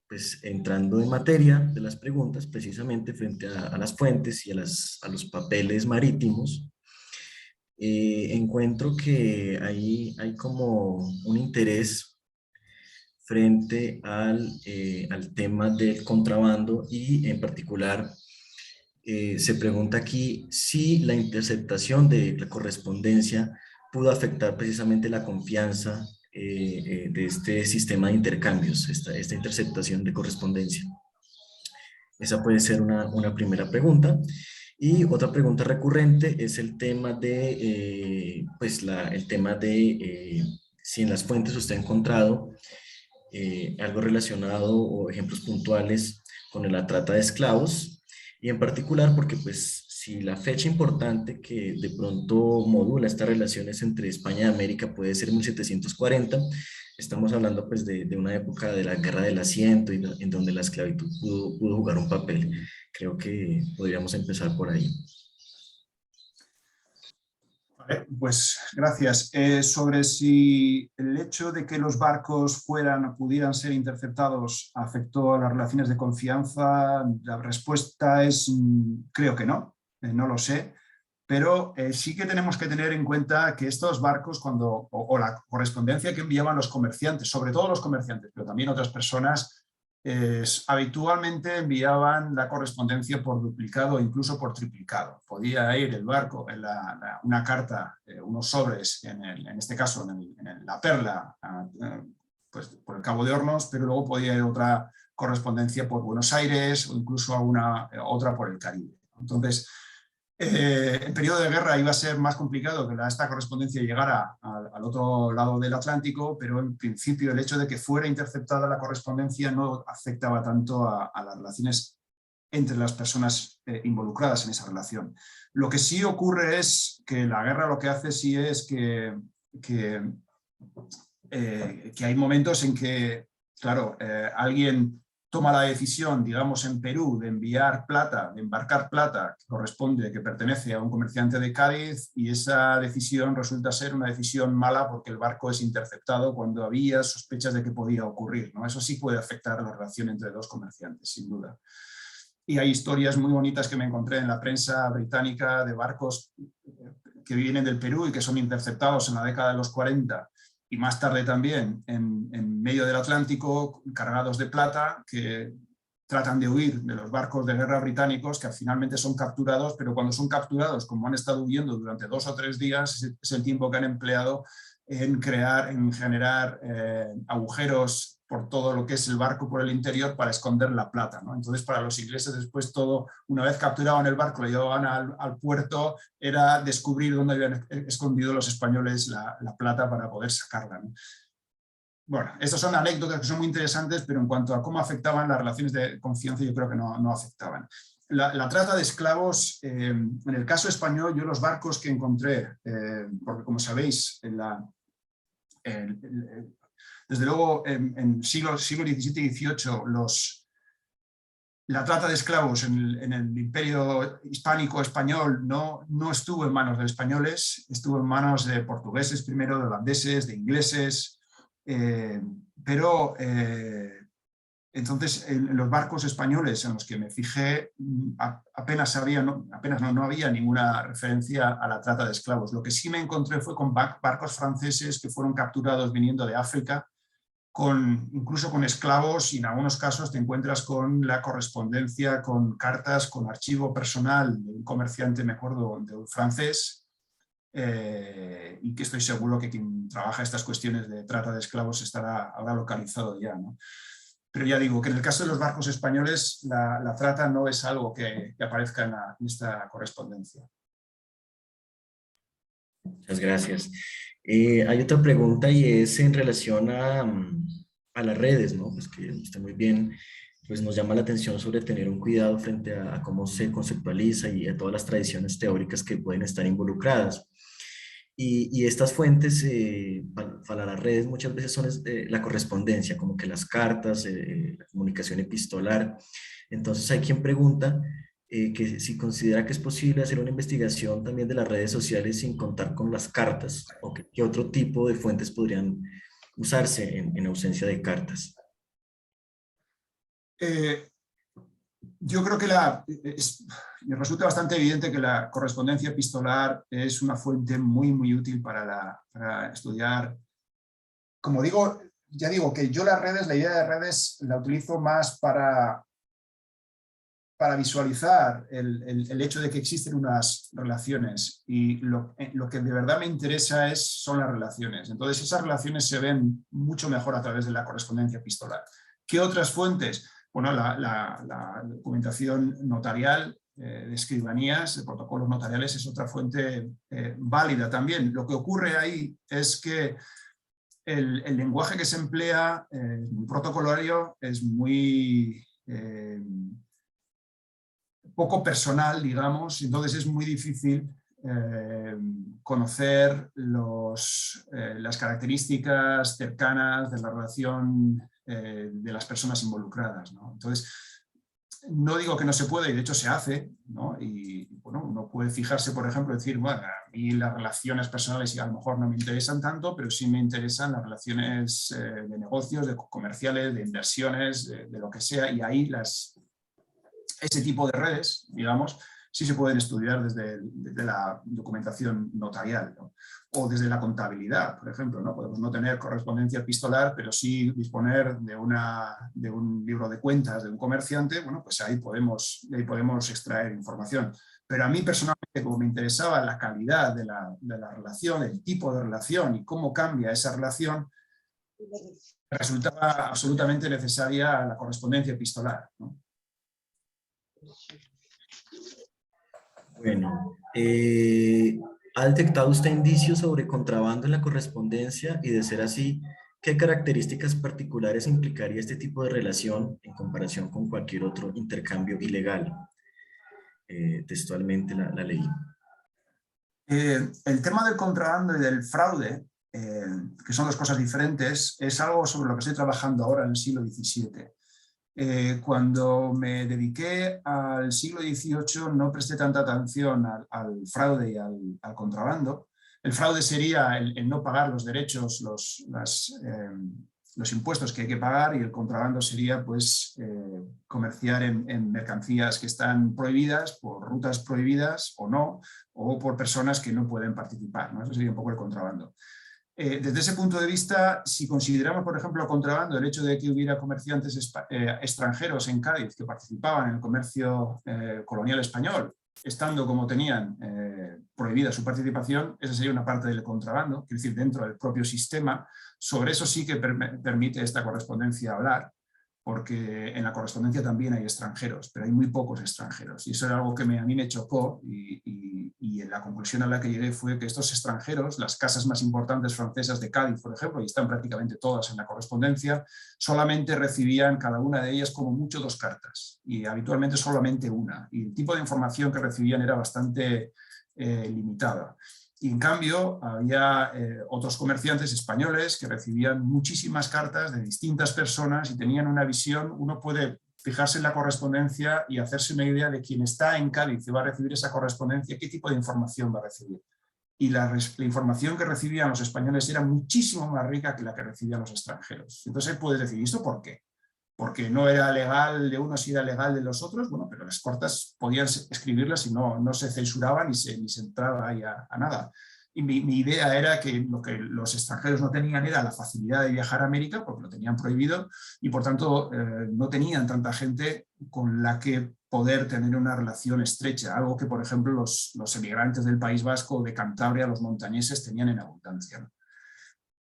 Pues entrando en materia de las preguntas, precisamente frente a las fuentes y a los papeles marítimos, encuentro que hay como un interés frente al tema del contrabando y en particular se pregunta aquí si la interceptación de la correspondencia pudo afectar precisamente la confianza de este sistema de intercambios, esta interceptación de correspondencia. Esa puede ser una primera pregunta. Y otra pregunta recurrente es el tema de, si en las fuentes usted ha encontrado algo relacionado o ejemplos puntuales con la trata de esclavos, y en particular porque pues si la fecha importante que de pronto modula estas relaciones entre España y América puede ser 1740, estamos hablando pues de una época de la Guerra del Asiento y en donde la esclavitud pudo jugar un papel. Creo que podríamos empezar por ahí.
Vale, pues gracias. Sobre si el hecho de que los barcos pudieran ser interceptados afectó a las relaciones de confianza, la respuesta es creo que no, no lo sé, pero sí que tenemos que tener en cuenta que estos barcos o la correspondencia que enviaban los comerciantes, sobre todo los comerciantes, pero también otras personas, habitualmente enviaban la correspondencia por duplicado o incluso por triplicado. Podía ir el barco, una carta, unos sobres, en este caso en la Perla, pues por el Cabo de Hornos, pero luego podía ir otra correspondencia por Buenos Aires o incluso otra por el Caribe. Entonces, en periodo de guerra iba a ser más complicado que esta correspondencia llegara al otro lado del Atlántico, pero en principio el hecho de que fuera interceptada la correspondencia no afectaba tanto a las relaciones entre las personas involucradas en esa relación. Lo que sí ocurre es que la guerra lo que hace sí es que hay momentos en que, claro, alguien toma la decisión, digamos en Perú, de enviar plata, de embarcar plata que pertenece a un comerciante de Cádiz, y esa decisión resulta ser una decisión mala porque el barco es interceptado cuando había sospechas de que podía ocurrir, ¿no? Eso sí puede afectar a la relación entre dos comerciantes, sin duda. Y hay historias muy bonitas que me encontré en la prensa británica de barcos que vienen del Perú y que son interceptados en la década de los 40 y más tarde también en medio del Atlántico, cargados de plata, que tratan de huir de los barcos de guerra británicos, que finalmente son capturados, pero cuando son capturados, como han estado huyendo durante 2 o 3 días, es el tiempo que han empleado en generar agujeros por todo lo que es el barco por el interior para esconder la plata, ¿no? Entonces, para los ingleses después todo, una vez capturaban el barco, lo llevaban al puerto, era descubrir dónde habían escondido los españoles la plata para poder sacarla, ¿no? Bueno, estas son anécdotas que son muy interesantes, pero en cuanto a cómo afectaban las relaciones de confianza, yo creo que no afectaban. La trata de esclavos, en el caso español, yo los barcos que encontré, porque como sabéis, desde luego en siglo XVII y XVIII, la trata de esclavos en el imperio hispánico español no estuvo en manos de españoles, estuvo en manos de portugueses primero, de holandeses, de ingleses, pero entonces en los barcos españoles en los que me fijé apenas no había ninguna referencia a la trata de esclavos. Lo que sí me encontré fue con barcos franceses que fueron capturados viniendo de África, incluso con esclavos, y en algunos casos te encuentras con la correspondencia, con cartas, con archivo personal de un comerciante, me acuerdo, de un francés, y que estoy seguro que quien trabaja estas cuestiones de trata de esclavos habrá localizado ya, ¿no? Pero ya digo que en el caso de los barcos españoles la trata no es algo que aparezca en esta correspondencia.
Muchas gracias. Hay otra pregunta y es en relación a las redes, ¿no? Pues que usted muy bien pues nos llama la atención sobre tener un cuidado frente a cómo se conceptualiza y a todas las tradiciones teóricas que pueden estar involucradas. Y estas fuentes para las redes muchas veces son la correspondencia, como que las cartas, la comunicación epistolar. Entonces hay quien pregunta que si considera que es posible hacer una investigación también de las redes sociales sin contar con las cartas, o qué otro tipo de fuentes podrían usarse en ausencia de cartas.
Eh, yo creo que me resulta bastante evidente que la correspondencia epistolar es una fuente muy útil para estudiar. Como digo, ya digo que yo la idea de redes la utilizo más para visualizar el hecho de que existen unas relaciones, y lo que de verdad me interesa son las relaciones. Entonces esas relaciones se ven mucho mejor a través de la correspondencia epistolar. ¿Qué otras fuentes? Bueno, la documentación notarial de escribanías, de protocolos notariales, es otra fuente válida también. Lo que ocurre ahí es que el lenguaje que se emplea es muy protocolario, es muy poco personal, digamos, entonces es muy difícil conocer las características cercanas de la relación de las personas involucradas, ¿no? Entonces, no digo que no se puede, y de hecho se hace, ¿no? Y bueno, uno puede fijarse, por ejemplo, decir, bueno, a mí las relaciones personales a lo mejor no me interesan tanto, pero sí me interesan las relaciones de negocios, de comerciales, de inversiones, de lo que sea, y ahí ese tipo de redes, digamos, sí se pueden estudiar desde la documentación notarial, ¿no? O desde la contabilidad, por ejemplo, ¿no? Podemos no tener correspondencia epistolar, pero sí disponer de un libro de cuentas de un comerciante. Bueno, pues ahí podemos extraer información. Pero a mí personalmente, como me interesaba la calidad de la relación, el tipo de relación y cómo cambia esa relación, resultaba absolutamente necesaria la correspondencia epistolar, ¿no?
Bueno, ¿ha detectado usted indicios sobre contrabando en la correspondencia? Y de ser así, ¿qué características particulares implicaría este tipo de relación en comparación con cualquier otro intercambio ilegal? Textualmente la leí.
El tema del contrabando y del fraude, que son dos cosas diferentes, es algo sobre lo que estoy trabajando ahora en el siglo XVII. Cuando me dediqué al siglo XVIII no presté tanta atención al fraude y al contrabando. El fraude sería el no pagar los derechos, los impuestos que hay que pagar, y el contrabando sería pues, comerciar en mercancías que están prohibidas, por rutas prohibidas o no, o por personas que no pueden participar, ¿no? Eso sería un poco el contrabando. Desde ese punto de vista, si consideramos, por ejemplo, contrabando el hecho de que hubiera comerciantes extranjeros en Cádiz que participaban en el comercio colonial español, estando como tenían prohibida su participación, esa sería una parte del contrabando, es decir, dentro del propio sistema. Sobre eso sí que permite esta correspondencia hablar, porque en la correspondencia también hay extranjeros, pero hay muy pocos extranjeros. Y eso era algo que a mí me chocó, y en la conclusión a la que llegué fue que estos extranjeros, las casas más importantes francesas de Cádiz, por ejemplo, y están prácticamente todas en la correspondencia, solamente recibían cada una de ellas como mucho 2 cartas, y habitualmente solamente una. Y el tipo de información que recibían era bastante limitada. Y en cambio había otros comerciantes españoles que recibían muchísimas cartas de distintas personas y tenían una visión. Uno puede fijarse en la correspondencia y hacerse una idea de quién está en Cádiz y va a recibir esa correspondencia, qué tipo de información va a recibir. Y la información que recibían los españoles era muchísimo más rica que la que recibían los extranjeros. Entonces puedes decir, ¿y esto por qué? Porque no era legal de unos y era legal de los otros. Bueno, pero las cartas podían escribirlas y no se censuraban ni se entraba ahí a nada. Y mi idea era que lo que los extranjeros no tenían era la facilidad de viajar a América, porque lo tenían prohibido, y por tanto no tenían tanta gente con la que poder tener una relación estrecha, algo que por ejemplo los emigrantes del País Vasco, de Cantabria, los montañeses tenían en abundancia, ¿no?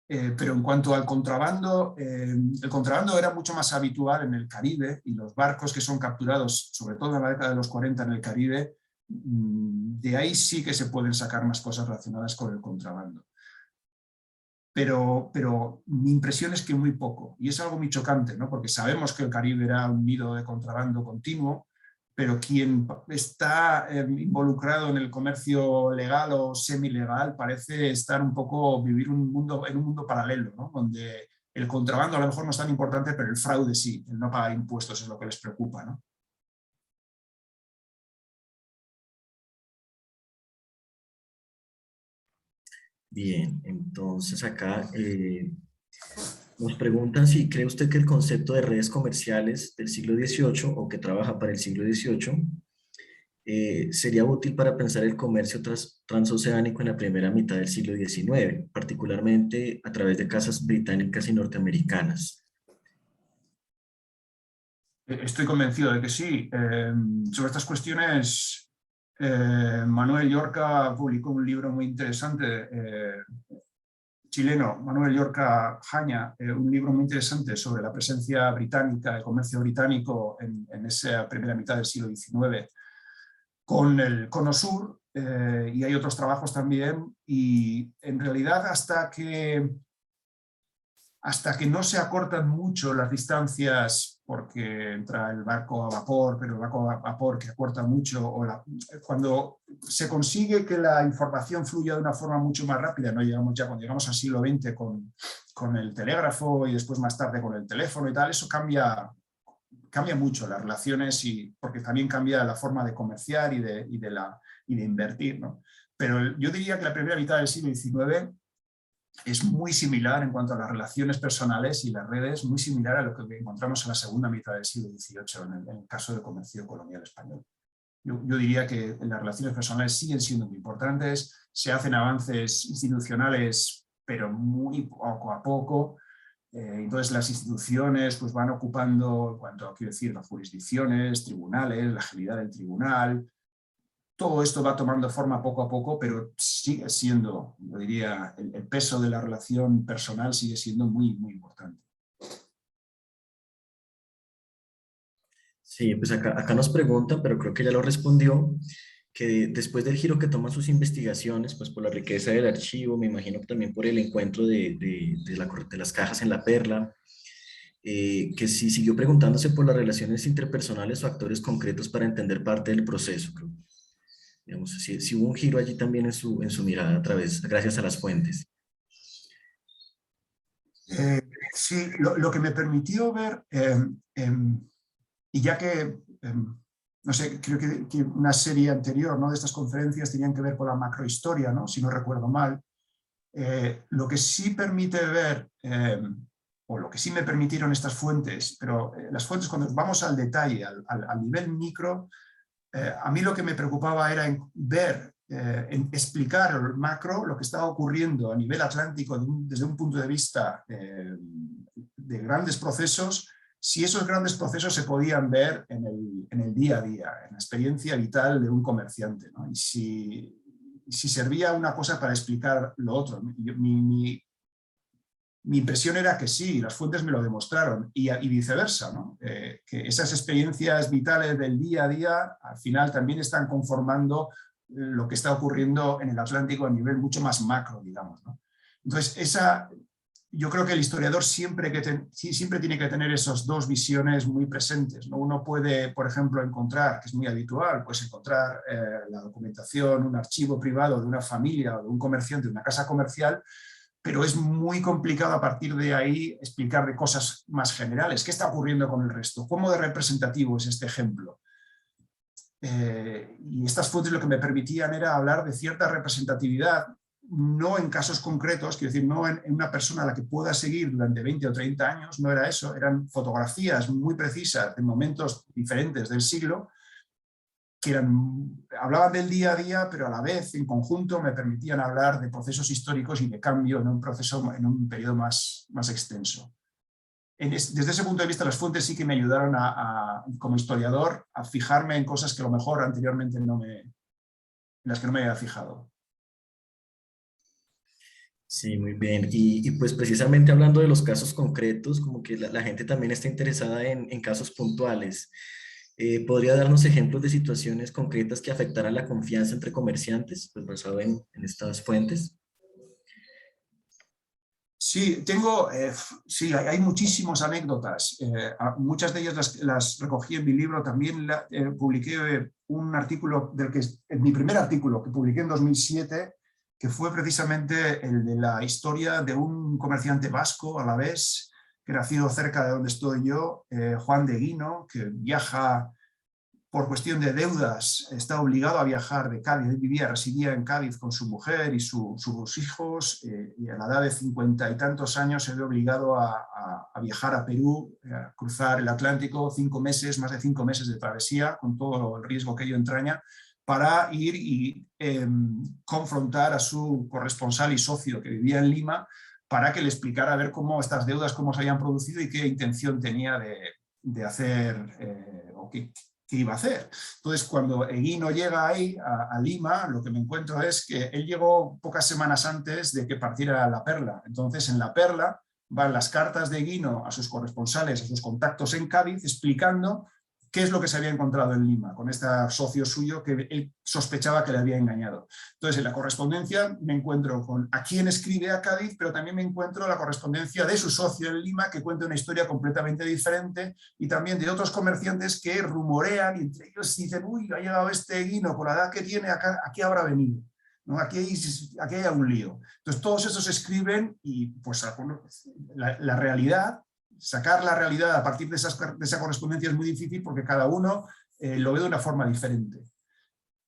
Pero en cuanto al contrabando, el contrabando era mucho más habitual en el Caribe, y los barcos que son capturados, sobre todo en la década de los 40 en el Caribe, de ahí sí que se pueden sacar más cosas relacionadas con el contrabando. pero mi impresión es que muy poco, y es algo muy chocante, ¿no? Porque sabemos que el Caribe era un nido de contrabando continuo, pero quien está involucrado en el comercio legal o semilegal parece estar un poco, vivir en un mundo paralelo, ¿no? Donde el contrabando a lo mejor no es tan importante, pero el fraude sí, el no pagar impuestos es lo que les preocupa, ¿no?
Bien, entonces acá nos preguntan si cree usted que el concepto de redes comerciales del siglo XVIII o que trabaja para el siglo XVIII sería útil para pensar el comercio transoceánico en la primera mitad del siglo XIX, particularmente a través de casas británicas y norteamericanas.
Estoy convencido de que sí. Sobre estas cuestiones, Manuel Llorca publicó un libro muy interesante, chileno, Manuel Llorca Jaña, un libro muy interesante sobre la presencia británica, el comercio británico en esa primera mitad del siglo XIX con el Cono Sur, y hay otros trabajos también, y en realidad hasta que no se acortan mucho las distancias, porque entra el barco a vapor, pero el barco a vapor que acorta mucho, cuando se consigue que la información fluya de una forma mucho más rápida, ¿no? Cuando llegamos al siglo XX con el telégrafo y después más tarde con el teléfono y tal, eso cambia mucho las relaciones, porque también cambia la forma de comerciar y de invertir, ¿no? Pero yo diría que la primera mitad del siglo XIX es muy similar en cuanto a las relaciones personales y las redes, muy similar a lo que encontramos en la segunda mitad del siglo XVIII, en el caso del comercio colonial español. Yo diría que las relaciones personales siguen siendo muy importantes, se hacen avances institucionales, pero muy poco a poco. Entonces las instituciones pues, van ocupando, en cuanto a, quiero decir, las jurisdicciones, tribunales, la agilidad del tribunal. Todo esto va tomando forma poco a poco, pero sigue siendo, yo diría, el peso de la relación personal sigue siendo muy, muy importante.
Sí, pues acá nos preguntan, pero creo que ya lo respondió, que después del giro que toman sus investigaciones, pues por la riqueza del archivo, me imagino que también por el encuentro de las cajas en la Perla, que si siguió preguntándose por las relaciones interpersonales o actores concretos para entender parte del proceso. Creo. Digamos, si hubo un giro allí también en su mirada gracias a las fuentes.
Sí, lo que me permitió ver, y ya que, no sé, creo que una serie anterior, ¿no?, de estas conferencias tenían que ver con la macrohistoria, ¿no?, si no recuerdo mal, lo que sí permite ver, o lo que sí me permitieron estas fuentes, pero las fuentes cuando vamos al detalle, al nivel micro, a mí lo que me preocupaba era ver, explicar el macro, lo que estaba ocurriendo a nivel atlántico desde un punto de vista de grandes procesos, si esos grandes procesos se podían ver en el día a día, en la experiencia vital de un comerciante, ¿no? Y si servía una cosa para explicar lo otro. Mi impresión era que sí, las fuentes me lo demostraron, y viceversa, ¿no? Que esas experiencias vitales del día a día al final también están conformando lo que está ocurriendo en el Atlántico a nivel mucho más macro, digamos, ¿no? Entonces, yo creo que el historiador siempre tiene que tener esas dos visiones muy presentes, ¿no? Uno puede, por ejemplo, encontrar, que es muy habitual, pues encontrar la documentación, un archivo privado de una familia o de un comerciante, de una casa comercial, pero es muy complicado a partir de ahí explicar de cosas más generales. ¿Qué está ocurriendo con el resto? ¿Cómo de representativo es este ejemplo? Y estas fuentes lo que me permitían era hablar de cierta representatividad, no en casos concretos, quiero decir, no en una persona a la que pueda seguir durante 20 o 30 años, no era eso, eran fotografías muy precisas de momentos diferentes del siglo, que hablaban del día a día, pero a la vez, en conjunto, me permitían hablar de procesos históricos y de cambio en un periodo más extenso. Desde ese punto de vista, las fuentes sí que me ayudaron como historiador a fijarme en cosas que a lo mejor anteriormente en las que no me había fijado.
Sí, muy bien. Y pues precisamente hablando de los casos concretos, como que la gente también está interesada en casos puntuales. ¿Podría darnos ejemplos de situaciones concretas que afectaran la confianza entre comerciantes, pues basado en estas fuentes?
Sí, sí, hay muchísimas anécdotas. Muchas de ellas las recogí en mi libro. También publiqué un artículo, mi primer artículo que publiqué en 2007, que fue precisamente el de la historia de un comerciante vasco, alavés, que nació cerca de donde estoy yo, Juan de Guino, que viaja por cuestión de deudas, está obligado a viajar de Cádiz. Él residía en Cádiz con su mujer y sus hijos, y a la edad de 50 y tantos años se ve obligado a viajar a Perú, a cruzar el Atlántico, más de 5 meses de travesía, con todo el riesgo que ello entraña, para ir y confrontar a su corresponsal y socio que vivía en Lima, para que le explicara a ver cómo estas deudas cómo se habían producido y qué intención tenía de hacer, o qué iba a hacer. Entonces, cuando Eguino llega ahí a Lima, lo que me encuentro es que él llegó pocas semanas antes de que partiera La Perla. Entonces, en La Perla van las cartas de Eguino a sus corresponsales, a sus contactos en Cádiz, explicando qué es lo que se había encontrado en Lima con este socio suyo que él sospechaba que le había engañado. Entonces, en la correspondencia me encuentro con a quién escribe a Cádiz, pero también me encuentro la correspondencia de su socio en Lima, que cuenta una historia completamente diferente, y también de otros comerciantes que rumorean, y entre ellos dicen, uy, ha llegado este Eguino, por la edad que tiene, aquí habrá venido. ¿No? Aquí hay un lío. Entonces, todos esos escriben y pues la realidad, sacar la realidad a partir de esa correspondencia es muy difícil porque cada uno lo ve de una forma diferente.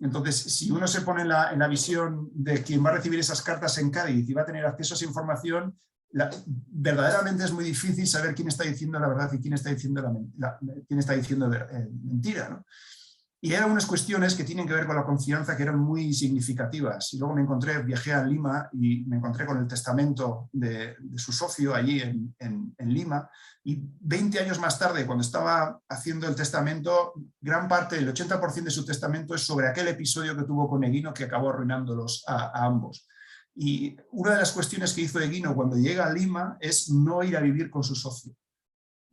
Entonces, si uno se pone en la visión de quien va a recibir esas cartas en Cádiz y va a tener acceso a esa información, verdaderamente es muy difícil saber quién está diciendo la verdad y quién está diciendo, mentira, ¿no? Y eran unas cuestiones que tienen que ver con la confianza que eran muy significativas. Y luego viajé a Lima y me encontré con el testamento de su socio allí en Lima. Y 20 años más tarde, cuando estaba haciendo el testamento, gran parte, el 80% de su testamento es sobre aquel episodio que tuvo con Eguino que acabó arruinándolos a ambos. Y una de las cuestiones que hizo Eguino cuando llega a Lima es no ir a vivir con su socio.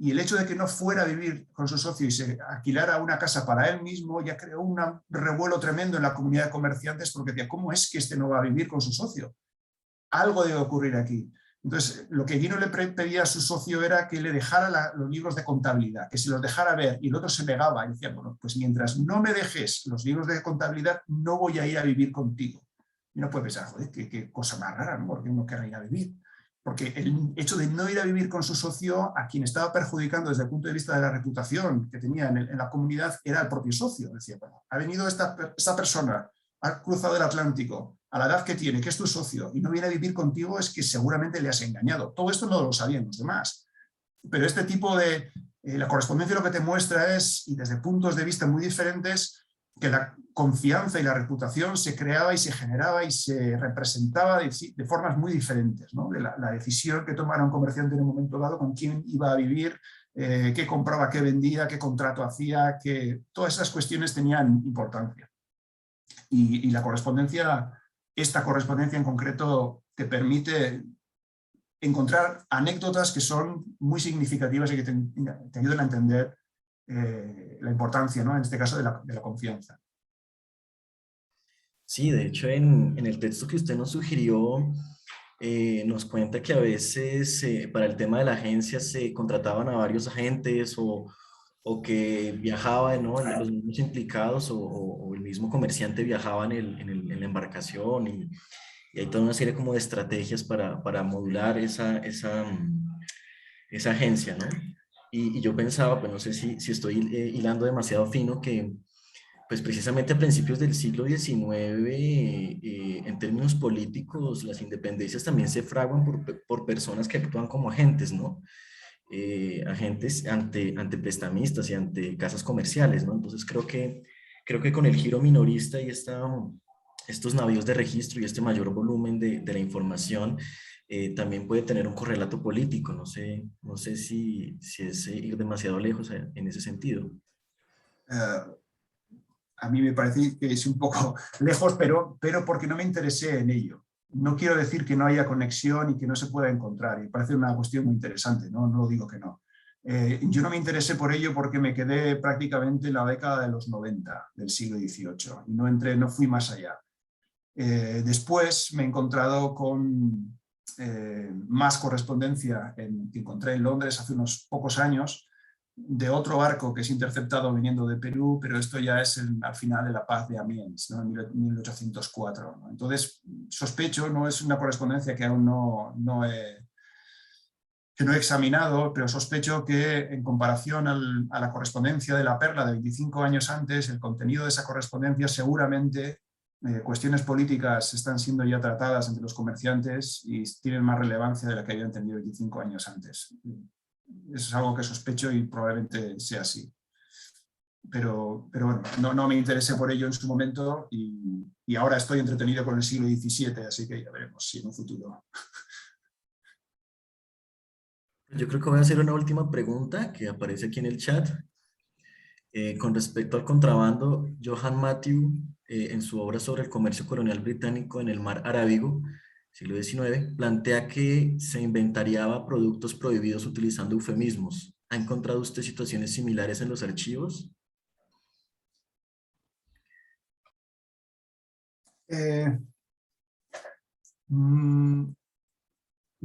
Y el hecho de que no fuera a vivir con su socio y se alquilara una casa para él mismo ya creó un revuelo tremendo en la comunidad de comerciantes, porque decía, ¿cómo es que este no va a vivir con su socio? Algo debe ocurrir aquí. Entonces, lo que Eguino le pedía a su socio era que le dejara los libros de contabilidad, que se los dejara ver, y el otro se negaba y decía, bueno, pues mientras no me dejes los libros de contabilidad, no voy a ir a vivir contigo. Y uno puede pensar, joder, qué cosa más rara, ¿no? Porque uno querrá ir a vivir. Porque el hecho de no ir a vivir con su socio, a quien estaba perjudicando desde el punto de vista de la reputación que tenía en la comunidad, era el propio socio. Decía, bueno, ha venido esta persona, ha cruzado el Atlántico, a la edad que tiene, que es tu socio, y no viene a vivir contigo, es que seguramente le has engañado. Todo esto no lo sabían los demás. Pero este tipo de... la correspondencia lo que te muestra es, y desde puntos de vista muy diferentes, que la confianza y la reputación se creaba y se generaba y se representaba de formas muy diferentes, ¿no? De la decisión que tomara un comerciante en un momento dado, con quién iba a vivir, qué compraba, qué vendía, qué contrato hacía, que todas esas cuestiones tenían importancia. Y la correspondencia, esta correspondencia en concreto, te permite encontrar anécdotas que son muy significativas y que te ayudan a entender la importancia, ¿no? En este caso de la confianza.
Sí, de hecho en el texto que usted nos sugirió nos cuenta que a veces para el tema de la agencia se contrataban a varios agentes o que viajaban, ¿no? Los mismos implicados o el mismo comerciante viajaba en la embarcación y hay toda una serie como de estrategias para modular esa agencia, ¿no? Y yo pensaba, pues no sé si estoy hilando demasiado fino, que pues precisamente a principios del siglo XIX, en términos políticos, las independencias también se fraguan por personas que actúan como agentes, ¿no? Agentes ante prestamistas y ante casas comerciales, ¿no? Entonces creo que con el giro minorista y estos navíos de registro y este mayor volumen de la información, también puede tener un correlato político. No sé si es ir demasiado lejos en ese sentido.
A mí me parece que es un poco lejos, pero porque no me interesé en ello. No quiero decir que no haya conexión y que no se pueda encontrar. Y parece una cuestión muy interesante, no digo que no. Yo no me interesé por ello porque me quedé prácticamente en la década de los 90 del siglo XVIII y no fui más allá. Después me he encontrado con más correspondencia que encontré en Londres hace unos pocos años, de otro barco que es interceptado viniendo de Perú, pero esto ya es al final de la paz de Amiens, ¿no? En 1804. ¿no? Entonces, sospecho, no es una correspondencia que aún no he examinado, pero sospecho que en comparación a la correspondencia de la Perla de 25 años antes, el contenido de esa correspondencia seguramente cuestiones políticas están siendo ya tratadas entre los comerciantes y tienen más relevancia de la que habían tenido 25 años antes. Eso es algo que sospecho y probablemente sea así. Pero bueno, no me interesé por ello en su momento y ahora estoy entretenido con el siglo XVII, así que ya veremos si en un futuro.
Yo creo que voy a hacer una última pregunta que aparece aquí en el chat. Con respecto al contrabando, Johann Matthew, en su obra sobre el comercio colonial británico en el mar Arábigo, siglo XIX, plantea que se inventariaba productos prohibidos utilizando eufemismos. ¿Ha encontrado usted situaciones similares en los archivos?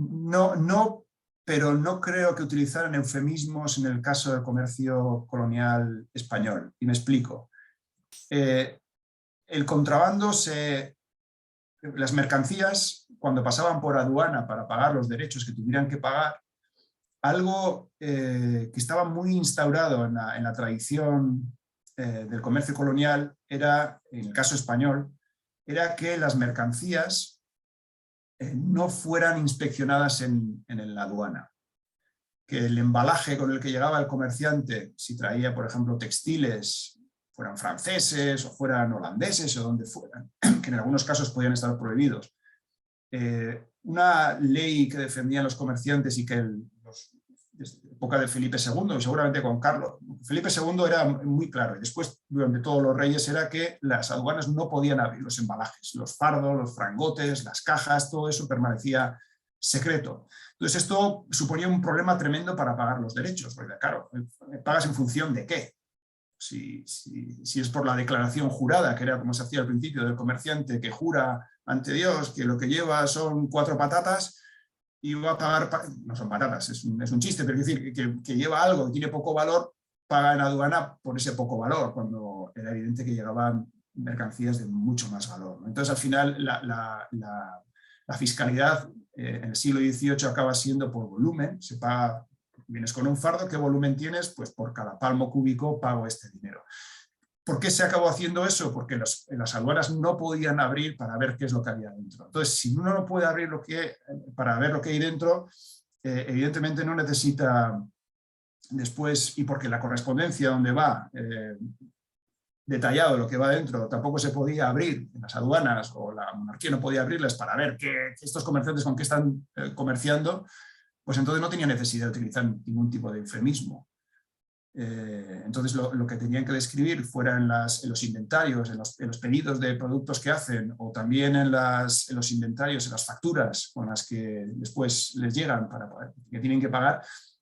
No, pero no creo que utilizaran eufemismos en el caso del comercio colonial español. Y me explico. El contrabando las mercancías, cuando pasaban por aduana para pagar los derechos que tuvieran que pagar, algo que estaba muy instaurado en la tradición del comercio colonial era, en el caso español, era que las mercancías no fueran inspeccionadas en la aduana. Que el embalaje con el que llegaba el comerciante, si traía, por ejemplo, textiles, fueran franceses o fueran holandeses o donde fueran, que en algunos casos podían estar prohibidos. Una ley que defendían los comerciantes y que desde la época de Felipe II, y seguramente con Carlos, Felipe II era muy claro, y después durante todos los reyes era que las aduanas no podían abrir los embalajes, los fardos, los frangotes, las cajas, todo eso permanecía secreto. Entonces esto suponía un problema tremendo para pagar los derechos, porque claro, ¿pagas en función de qué? Si es por la declaración jurada, que era como se hacía al principio del comerciante que jura ante Dios que lo que lleva son 4 patatas y va a pagar, no son patatas, es un chiste, pero es decir, que lleva algo que tiene poco valor, paga en aduana por ese poco valor, cuando era evidente que llegaban mercancías de mucho más valor. Entonces al final la fiscalidad en el siglo XVIII acaba siendo por volumen, se paga. Vienes con un fardo, ¿qué volumen tienes? Pues por cada palmo cúbico pago este dinero. ¿Por qué se acabó haciendo eso? Porque las aduanas no podían abrir para ver qué es lo que había dentro. Entonces, si uno no puede abrir para ver lo que hay dentro, evidentemente no necesita después, y porque la correspondencia donde va detallado lo que va dentro, tampoco se podía abrir en las aduanas, o la monarquía no podía abrirlas para ver estos comerciantes con qué están comerciando, pues entonces no tenía necesidad de utilizar ningún tipo de eufemismo. Entonces lo que tenían que describir fuera en los inventarios, en los pedidos de productos que hacen, o también en los inventarios, en las facturas con las que después les llegan que tienen que pagar,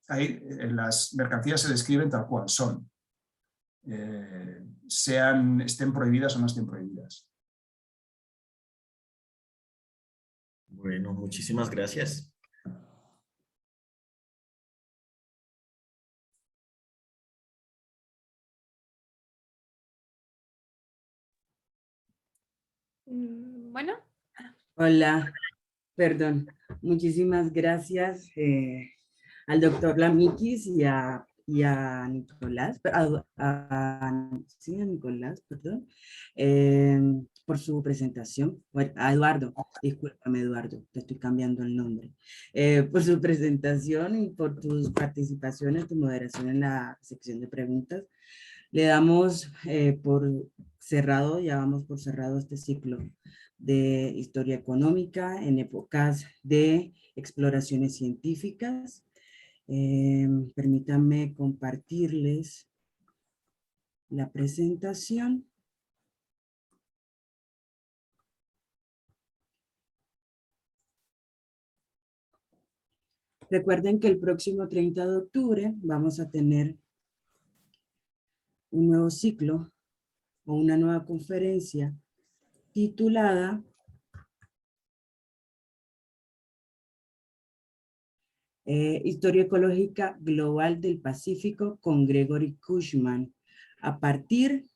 ahí las mercancías se describen tal cual son, estén prohibidas o no estén prohibidas.
Bueno, muchísimas gracias.
Bueno.
Hola, perdón. Muchísimas gracias al doctor Lamikis y a Nicolás, sí, a Nicolás, perdón, por su presentación. Bueno, a Eduardo, discúlpame Eduardo, te estoy cambiando el nombre. Por su presentación y por tus participaciones, tu moderación en la sección de preguntas. Le damos por cerrado, ya vamos por cerrado este ciclo de historia económica en épocas de exploraciones científicas. Permítanme compartirles la presentación. Recuerden que el próximo 30 de octubre vamos a tener un nuevo ciclo o una nueva conferencia titulada Historia Ecológica Global del Pacífico con Gregory Cushman, a partir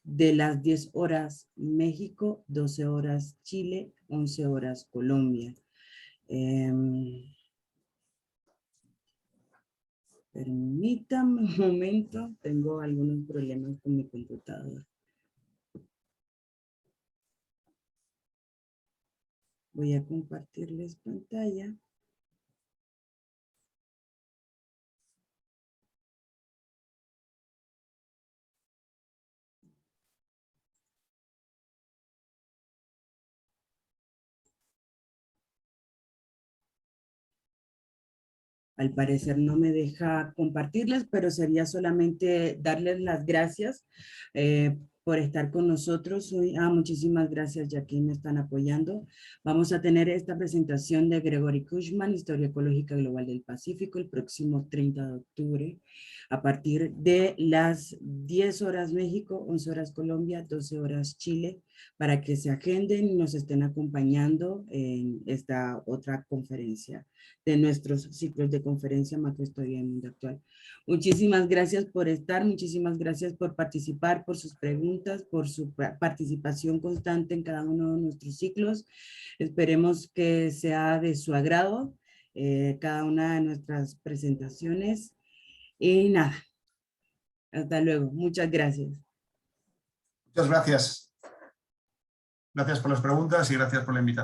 de las 10 horas México, 12 horas Chile, 11 horas Colombia. Permítame un momento, tengo algunos problemas con mi computadora. Voy a compartirles pantalla. Al parecer no me deja compartirles, pero sería solamente darles las gracias por estar con nosotros hoy. Muchísimas gracias, ya que me están apoyando. Vamos a tener esta presentación de Gregory Cushman, Historia Ecológica Global del Pacífico, el próximo 30 de octubre, a partir de las 10 horas México, 11 horas Colombia, 12 horas Chile, para que se agenden y nos estén acompañando en esta otra conferencia de nuestros ciclos de conferencia Macrohistoria del Mundo Actual. Muchísimas gracias por estar, muchísimas gracias por participar, por sus preguntas, por su participación constante en cada uno de nuestros ciclos. Esperemos que sea de su agrado cada una de nuestras presentaciones. Y nada, hasta luego. Muchas gracias.
Muchas gracias. Gracias por las preguntas y gracias por la invitación.